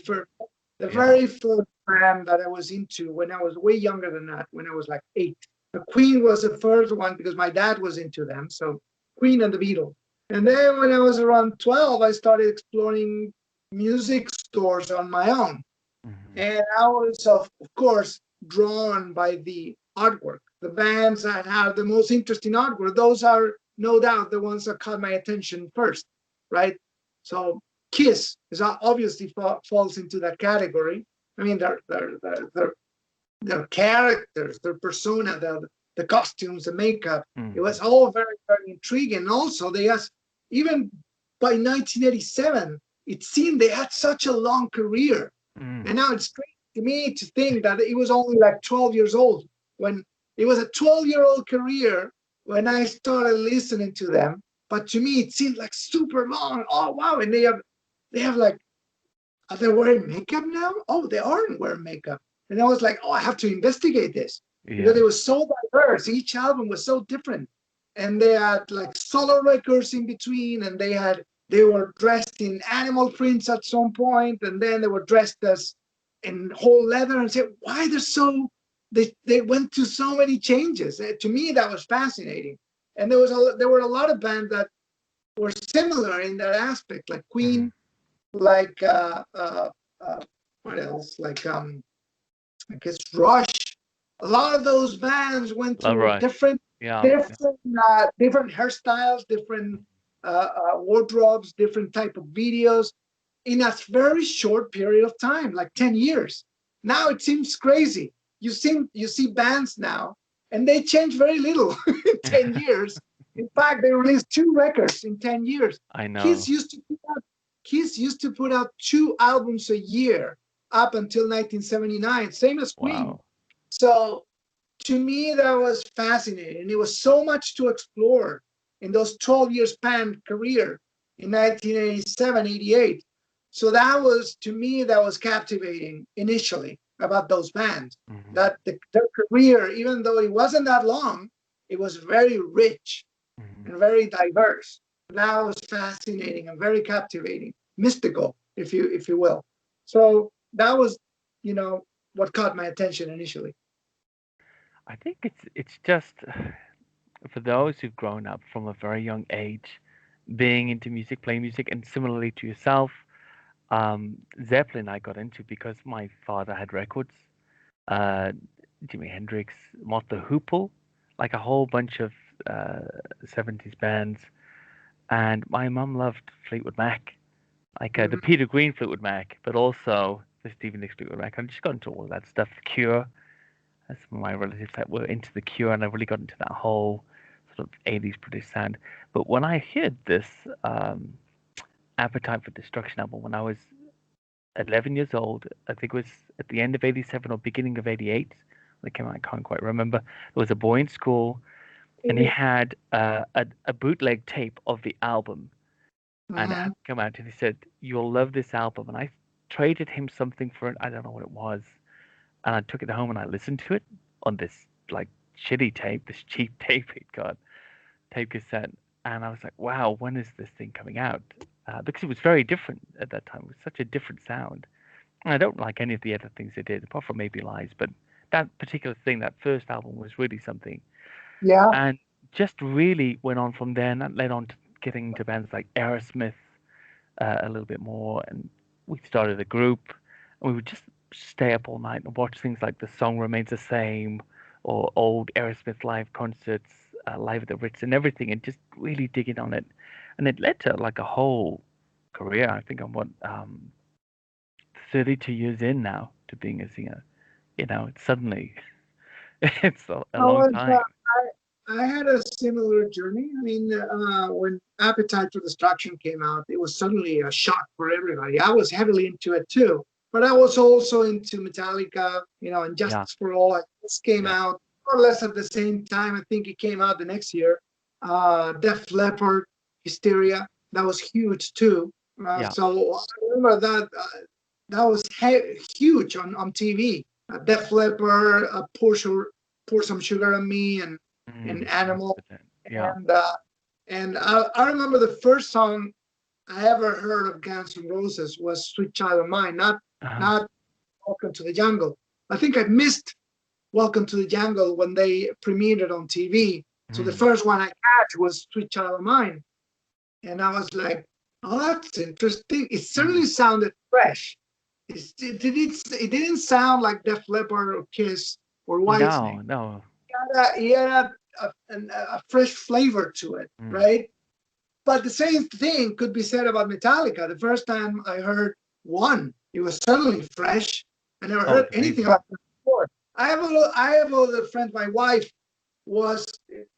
the yeah. very first band that I was into when I was way younger than that, when I was like 8. The Queen was the first one because my dad was into them. So Queen and the Beatles. And then when I was around 12, I started exploring music stores on my own. Mhm. And I was, of course, drawn by the artwork. The bands that have the most interesting artwork, those are no doubt the ones that caught my attention first, right? So Kiss is obviously falls into that category. I mean, their characters, their persona, the costumes, the makeup, it was Mhm. all very, very intriguing. Also, even by 1987, it seemed they had such a long career. And Mhm. now it's great to me to think that it was only like 12 years old when it was a 12-year-old career when I started listening to them. But to me, it seemed like super long. Oh wow! And they have like, are they wearing makeup now? Oh, they aren't wearing makeup. And I was like, oh, I have to investigate this because Yeah. it was so diverse. Each album was so different. And they had like solo records in between, and they had They were dressed in animal prints at some point, and then they were dressed as in whole leather, and said, why they're so they went to so many changes. To me, that was fascinating. And there were a lot of bands that were similar in that aspect, like Mhm. Queen, like what else? Like I guess Rush. A lot of those bands went Love through Rush. different, Yeah. different, different hairstyles, different wardrobes, different type of videos in a very short period of time, like 10 years. Now it seems crazy. You see bands now, and they change very little in 10 years. In fact, they released 2 records in 10 years. I Kids know. used to put out, Kids used to put out 2 albums a year up until 1979, same as Queen. Wow. So to me, that was fascinating. It was so much to explore in those 12 year span career in 1987, 88. So that was, to me, that was captivating initially about those bands. Mhm. That their career, even though it wasn't that long, it was very rich Mhm. and very diverse. That was fascinating and very captivating, mystical, if you will. So that was, you know, what caught my attention initially. I think it's just for those who've grown up from a very young age, being into music, playing music, and similarly to yourself, Zeppelin I got into because my father had records, uh, Jimi Hendrix, Mott the Hoople, like a whole bunch of uh, 70s bands, and my mum loved Fleetwood Mac, like the Mhm. Peter Green Fleetwood Mac, but also the Stevie Nicks Fleetwood Mac. I just got into all of that stuff. Cure, some of my relatives that were into the Cure, and I really got into that whole sort of 80s British sound. But when I heard this um, Appetite for Destruction album when I was 11 years old, I think it was at the end of 87 or beginning of 88 when it came out, I can't quite remember. There was a boy in school, and he had a bootleg tape of the album, and it had Mhm. come out, and he said, "You'll love this album." And I traded him something for it. I don't know what it was, and I took it home and I listened to it on this like shitty tape, this cheap tape he'd got, tape cassette, and I was like, "Wow, when is this thing coming out?" Because it was very different at that time. It was such a different sound. And I don't like any of the other things they did, apart from maybe Lies, but that particular thing, that first album, was really something. Yeah. And just really went on from there, and that led on to getting into bands like Aerosmith a little bit more, and we started a group, and we would just stay up all night and watch things like The Song Remains the Same, or old Aerosmith live concerts, live at the Ritz, and everything, and just really digging on it, and it led to like a whole career. I think I'm what 32 years in now to being a singer. It's suddenly it's a I long was time. I had a similar journey. I mean, when Appetite for Destruction came out, it was suddenly a shock for everybody. I was heavily into it too, but I was also into Metallica, and Yeah, Justice for All. This came yeah, out more or less at the same time. I think it came out the next year. Def Leppard, Hysteria, that was huge too. yeah. So I remember that that was huge on TV. Def Leppard, Pour Some Sugar on Me, and Animal. 100%. Yeah. And I remember the first song I ever heard of Guns N' Roses was Sweet Child of Mine, Uh-huh. not Welcome to the Jungle. I think I missed Welcome to the Jungle when they premiered it on TV. So the Mm. first one I catch was Sweet Child of Mine. And I was like, oh, that's interesting. It certainly Mm. sounded fresh. It didn't sound like Def Leppard or Kiss or Whitesnake. No, no. He had a fresh flavor to it, Mm. right? But the same thing could be said about Metallica. The first time I heard one, it was suddenly fresh. I never Oh, heard it's anything amazing. like that before. I have other friends. Was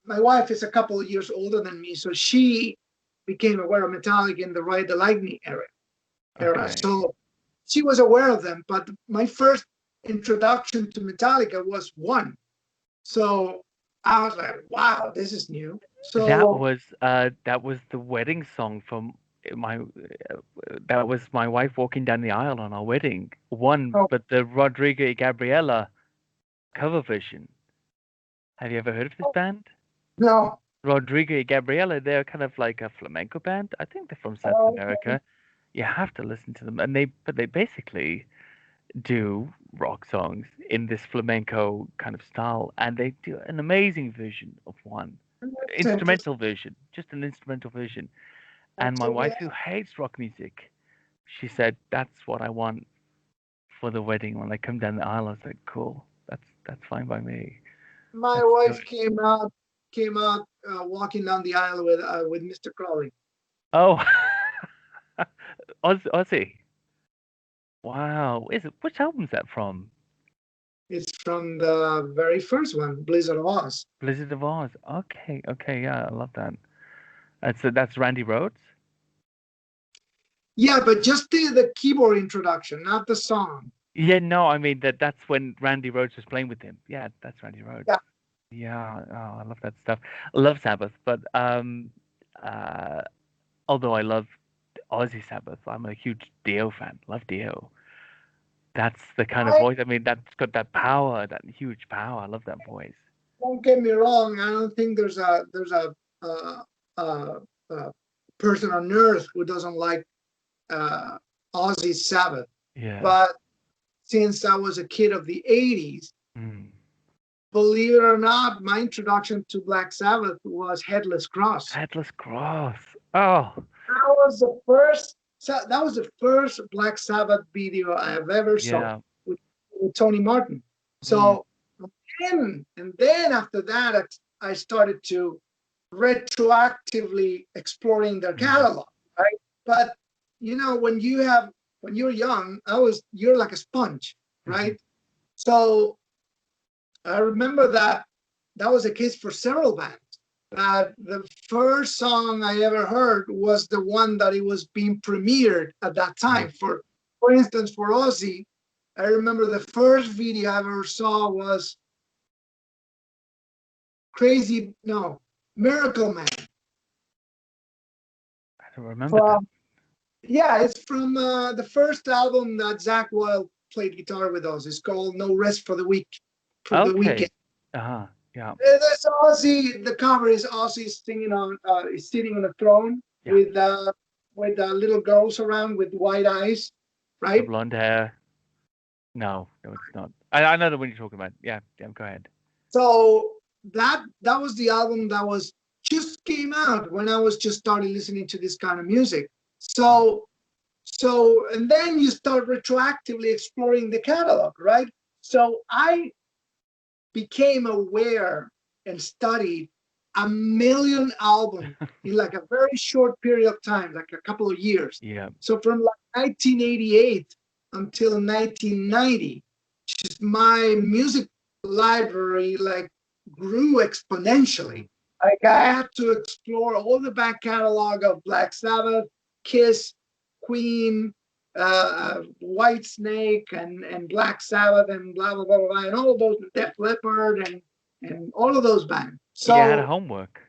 my wife is a couple of years older than me, so she became aware of Metallica in the Ride the Lightning era. Okay. So she was aware of them. But my first introduction to Metallica was one. So I was like, wow, this is new. So That was the wedding song from my that was my wife walking down the aisle on our wedding. One, oh, but the Rodrigo y Gabriela cover version. Have you ever heard of this band? no, Rodrigo y Gabriela, they're kind of like a flamenco band. I think they're from South Oh, America. You have to listen to them, and they basically do rock songs in this flamenco kind of style, and they do an amazing version of one that's instrumental interesting. version, just an instrumental version. And That's my yeah. wife, who hates rock music, she said that's what I want for the wedding when I come down the aisle. I was like, cool, that's fine by me. My Let's do wife it. came out walking down the aisle with Mr. Crowley. Oh, Ozzy. Wow, is it which album's that from? It's from the very first one, Blizzard of Oz. Blizzard of Oz. Okay, okay, yeah, I love that. That's Randy Rhoads. Yeah, but just the keyboard introduction, not the song. Yeah, no, I mean that's when Randy Rhoads was playing with him. Yeah, that's Randy Rhoads. Yeah, Yeah, oh, I love that stuff. I love Sabbath, but uh, although I love Ozzy Sabbath, I'm a huge Dio fan. Love Dio. That's the kind of I voice. I mean, that's got that power, that huge power. I love that voice. don't get me wrong. I don't think there's a uh, uh, uh, person on earth who doesn't like uh, Ozzy Sabbath. Yeah. But since I was a kid of the '80s, Mm. believe it or not, my introduction to Black Sabbath was Headless Cross. Headless Cross. Oh, That was the first Black Sabbath video I have ever saw yeah. with, with Tony Martin. Mm. So and then after that, I started to retroactively exploring their Mm. catalog, right? But when you're young, you're like a sponge, Mm-hmm. right? So I remember that was the case for several bands. That the first song I ever heard was the one that it was being premiered at that Mm. time. For instance, for Ozzy, I remember the first video I ever saw was Crazy, no, Miracle Man. I don't remember that. From Yeah, it's from the first album that Zach Wilde played guitar with us. It's called No Rest for the Week, for the weekend. Okay. Uh-huh. Yeah. That's Ozzy. The cover is Ozzy is sitting on a throne Yeah. with little girls around with white eyes, The right? blonde hair. No, no, it's not. I know the one you're talking about. Yeah, yeah, go ahead. So that was the album that was just came out when I was just started listening to this kind of music. Mm. And then you start retroactively exploring the catalog, right? So I became aware and studied a million albums in like a very short period of time, like a couple of years. Yeah. So from like 1988 until 1990, just my music library like grew exponentially. Mm. Like I had to explore all the back catalog of Black Sabbath, Kiss, Queen, White Snake, and Black Sabbath, and blah blah blah blah, and all of those, Def Leppard, and all of those bands. You had a So homework.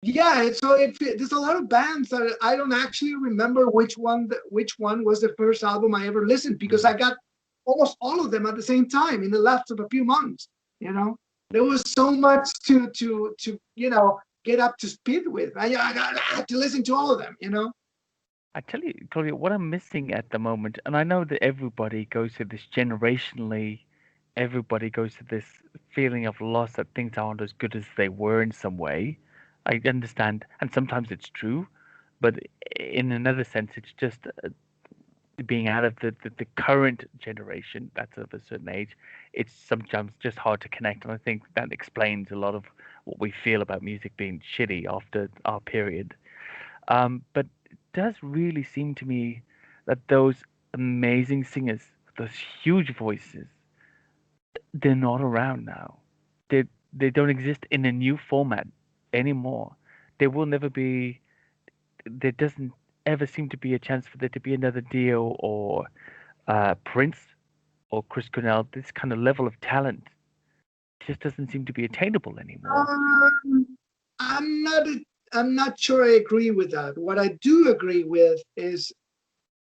yeah, there's a lot of bands that I don't actually remember which one was the first album I ever listened, because Mm. I got almost all of them at the same time in the lapse of a few months. You know, there was so much to get up to speed with. I had to listen to all of them. I tell you, Claudia, what I'm missing at the moment, and I know that everybody goes through this generationally, everybody goes through this feeling of loss that things aren't as good as they were in some way. I understand, and sometimes it's true, but in another sense, it's just being out of the current generation that's of a certain age. It's sometimes just hard to connect, and I think that explains a lot of what we feel about music being shitty after our period. But it does really seem to me that those amazing singers, those huge voices, they're not around now. They they don't exist in a new format anymore. There will never be. There doesn't ever seem to be a chance for there to be another Dio or Prince or Chris Cornell. This kind of level of talent just doesn't seem to be attainable anymore. um, I'm not I'm not sure I agree with that. What I do agree with is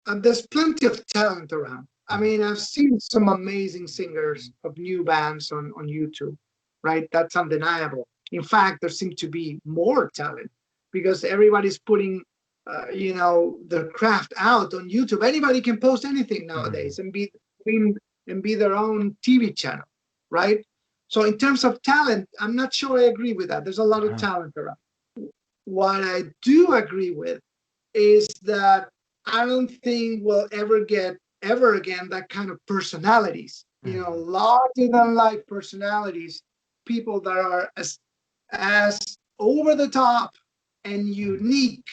there's plenty of talent around. I Mhm. mean, I've seen some amazing singers of new bands on YouTube, right? That's undeniable. In fact, there seems to be more talent because everybody's putting, their craft out on YouTube. Anybody can post anything nowadays and be their own TV channel, right? So in terms of talent, I'm not sure I agree with that. There's a lot of talent around. What I do agree with is that I don't think we'll ever get ever again that kind of personalities, larger than life personalities, people that are as over the top and unique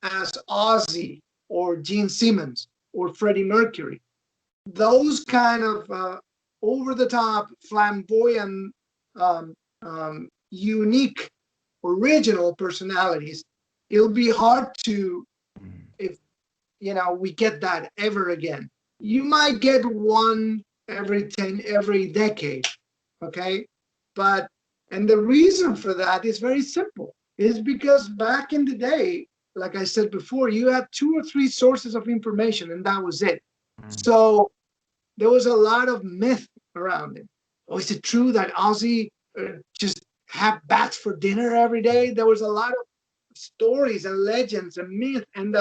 as Ozzy or Gene Simmons or Freddie Mercury. Those kind of over the top, flamboyant, unique, original personalities. It'll be hard to, if we get that ever again. You might get one every decade, okay? And the reason for that is very simple. Is because back in the day, like I said before, you had 2 or 3 sources of information, and that was it. So there was a lot of myth around it. Oh, is it true that Ozzy just have bats for dinner every day? There was a lot of stories and legends and myth, and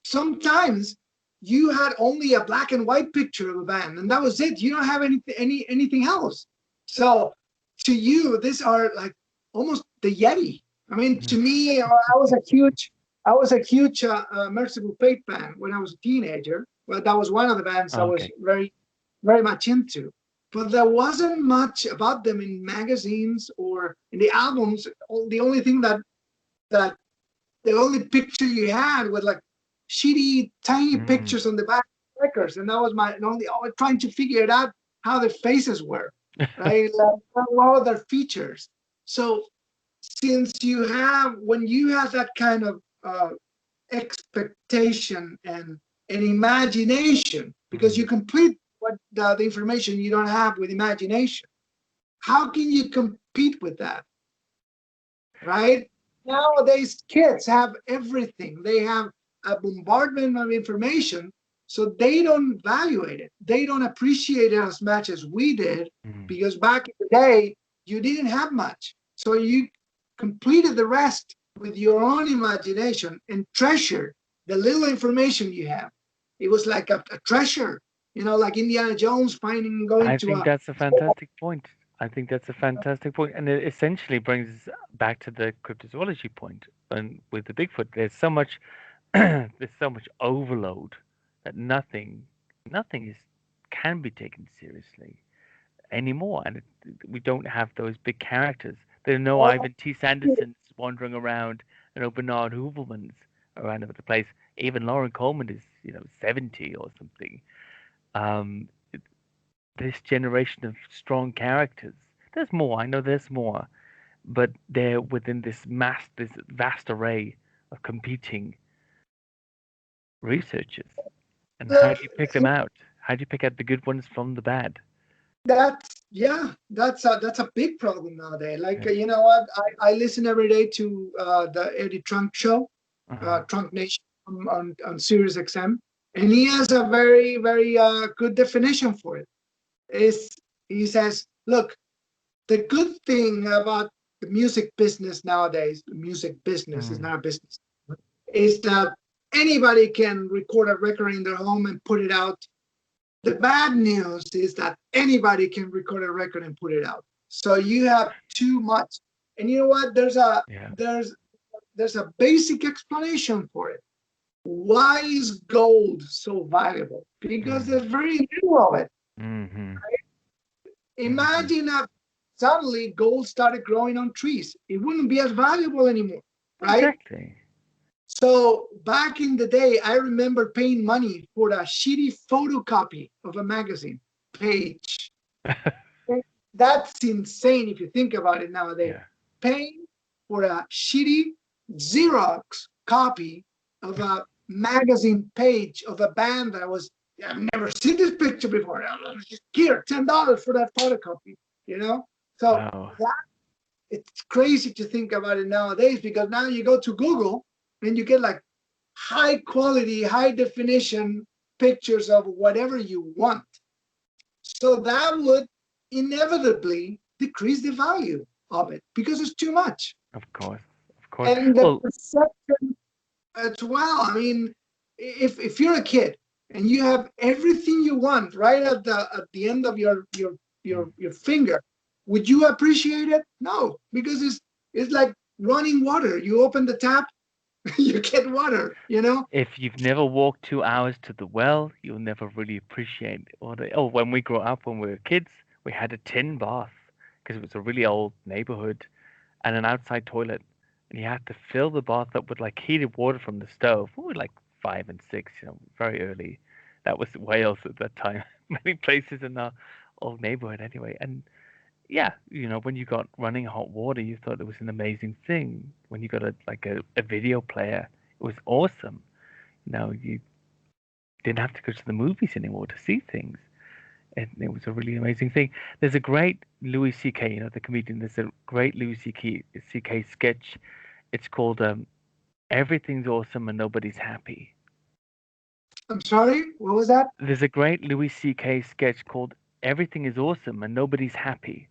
sometimes you had only a black and white picture of a band, and that was it. You don't have anything else. So to you, these are like almost the Yeti. I mean, to me, I was a huge Merciful Fate fan when I was a teenager. Well, that was one of the bands I was very, very much into. But there wasn't much about them in magazines or in the albums. The only thing that the only picture you had was like shitty, tiny pictures on the back of records, and that was my only. I was trying to figure it out how their faces were, right? Like, what were their features? So, since when you have that kind of expectation and imagination, because you complete what the information you don't have with imagination, how can you compete with that, right? Nowadays, kids have everything. They have a bombardment of information, so they don't evaluate it. They don't appreciate it as much as we did, because back in the day, you didn't have much. So you completed the rest with your own imagination and treasured the little information you have. It was like a treasure, like Indiana Jones going I to think a. that's a fantastic point. I think that's a fantastic point, and it essentially brings us back to the cryptozoology point. And with the Bigfoot, there's so much, there's so much overload that nothing can be taken seriously anymore, and we don't have those big characters. There are no Ivan T. Sandersons wandering around, and no Bernard Hoovermans around over the place. Even Lauren Coleman is, 70 or something. Um, this generation of strong characters. There's more. I know there's more, but they're within this vast array of competing researchers. And how do you pick them out? How do you pick out the good ones from the bad? That's a big problem nowadays. Like, you know what? I listen every day to the Eddie Trunk show, Trunk Nation on Sirius XM, and he has a very, very good definition for it. He says, look, the good thing about the music business nowadays, the music business is not a business, is that anybody can record a record in their home and put it out. The bad news is that anybody can record a record and put it out. So you have too much. And you know what? There's a basic explanation for it. Why is gold so valuable? Because there's very little of it. Right? Imagine that suddenly gold started growing on trees. It wouldn't be as valuable anymore, right? Exactly. So back in the day, I remember paying money for a shitty photocopy of a magazine page. That's insane if you think about it nowadays. Yeah. Paying for a shitty Xerox copy of a magazine page of a band that I've never seen this picture before. Here, $10 for that photocopy, So wow. It's crazy to think about it nowadays, because now you go to Google and you get like high quality, high definition pictures of whatever you want. So that would inevitably decrease the value. of it because it's too much. Of course, of course. And the Well, perception as well. I mean, if you're a kid and you have everything you want right at the end of your finger, would you appreciate it? No, because it's like running water. You open the tap, you get water. You know. if you've never walked 2 hours to the well, you'll never really appreciate what it. Oh, when we grew up, when we were kids, we had a tin bath because it was a really old neighborhood and an outside toilet, and you had to fill the bath up with like heated water from the stove. We were like 5 and 6, very early. That was Wales at that time. Many places in our old neighborhood, anyway. And yeah, when you got running hot water, you thought it was an amazing thing. When you got a video player, it was awesome. You didn't have to go to the movies anymore to see things. And it was a really amazing thing. There's a great Louis C.K., the comedian. There's a great Louis C.K. sketch. It's called "Everything's Awesome and Nobody's Happy." I'm sorry. What was that? There's a great Louis C.K. sketch called "Everything is Awesome and Nobody's Happy,"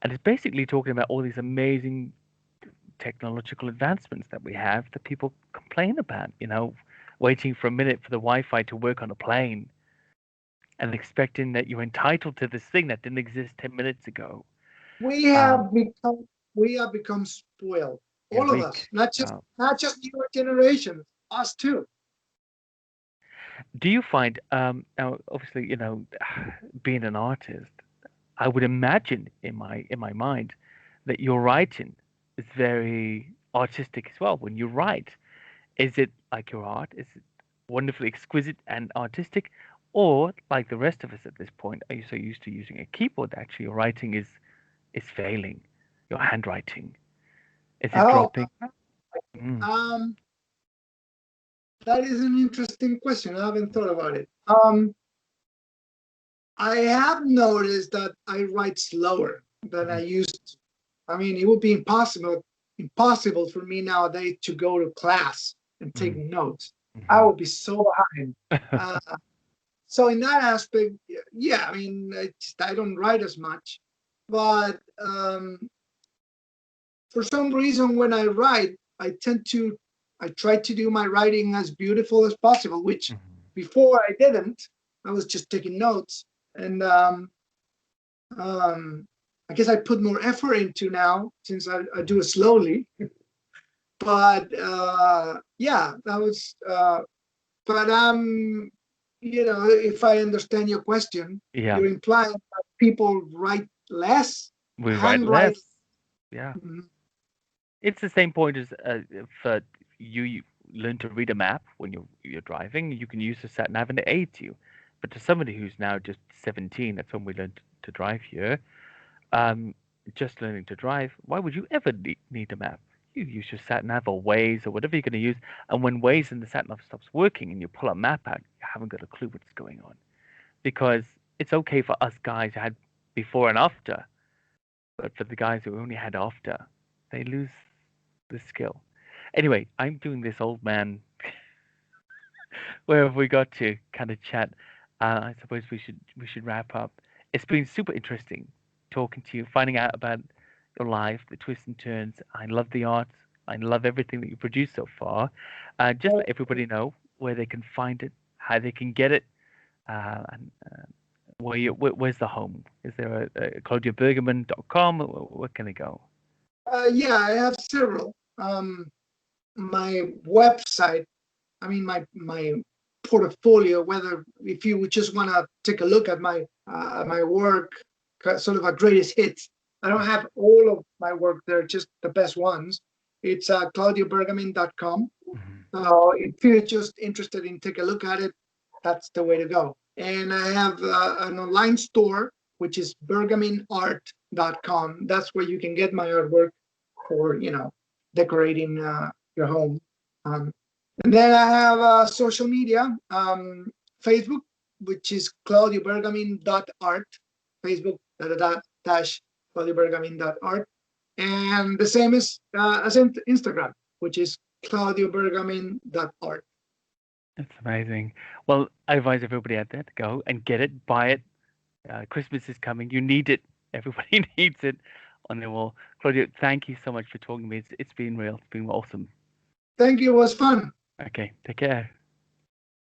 and it's basically talking about all these amazing technological advancements that we have that people complain about. Waiting for a minute for the Wi-Fi to work on a plane and expecting that you're entitled to this thing that didn't exist 10 minutes ago. We Um, have become we have become spoiled. you're All of us, weak. not just newer generations, us too. Do you find now, obviously, being an artist, I would imagine in my mind that your writing is very artistic as well. When you write, is it like your art? Is it wonderfully exquisite and artistic, or like the rest of us at this point, are you so used to using a keyboard that actually your writing is failing? Your handwriting, is it Oh, dropping? Mm. um, that is an interesting question. I haven't thought about it. I have noticed that I write slower than I Mhm. used to. I mean, it would be impossible for me nowadays to go to class and take Mhm. notes. I Mhm. would be so behind. Uh, so in that aspect, yeah, I mean, I don't write as much, but for some reason, when I write, I try to do my writing as beautiful as possible, which Mhm. before I didn't. I was just taking notes, and um, I guess I put more effort into now since I do it slowly. But yeah, that was. But if I understand your question, Yeah, you're implying that people write less, we write handwrite. less. Yeah. Mhm. It's the same point as if you learn to read a map when you're driving. You can use the sat nav and it aids you. But to somebody who's now just 17, that's when we learned to drive here. Um, just learning to drive. Why would you ever need a map? You use your sat nav or Waze or whatever you're going to use. And when Waze and the sat nav stops working and you pull a map out, you haven't got a clue what's going on. Because it's okay for us guys who had before and after, but for the guys who only had after, they lose the skill. Anyway, I'm doing this old man. Where have we got to kind of chat? I suppose we should wrap up. It's been super interesting talking to you, finding out about your life, the twists and turns. I love the art. I love everything that you produced so far. Just let everybody know where they can find it, how they can get it, and where's the home? Is there a ClaudioBergamin.com? Where can they go? Yeah, I have several. My website, I mean, my portfolio. Whether if you just want to take a look at my work, sort of a greatest hits. I don't have all of my work there, just the best ones. It's ClaudioBergamin.com. Mhm. So if you're just interested in take a look at it, that's the way to go. And I have an online store, which is bergaminart.com. That's where you can get my artwork for, decorating your home. Um, and then I have social media, Facebook, which is claudiobergamin.art, Facebook dash claudiobergamin.art. And the same as Instagram, which is claudiobergamin.art. That's amazing. Well, I advise everybody out there to go and get it, buy it. Christmas is coming. You need it. Everybody needs it. on the wall. Claudio, thank you so much for talking to me. It's been real. It's been awesome. Thank you. It was fun. Okay, take care.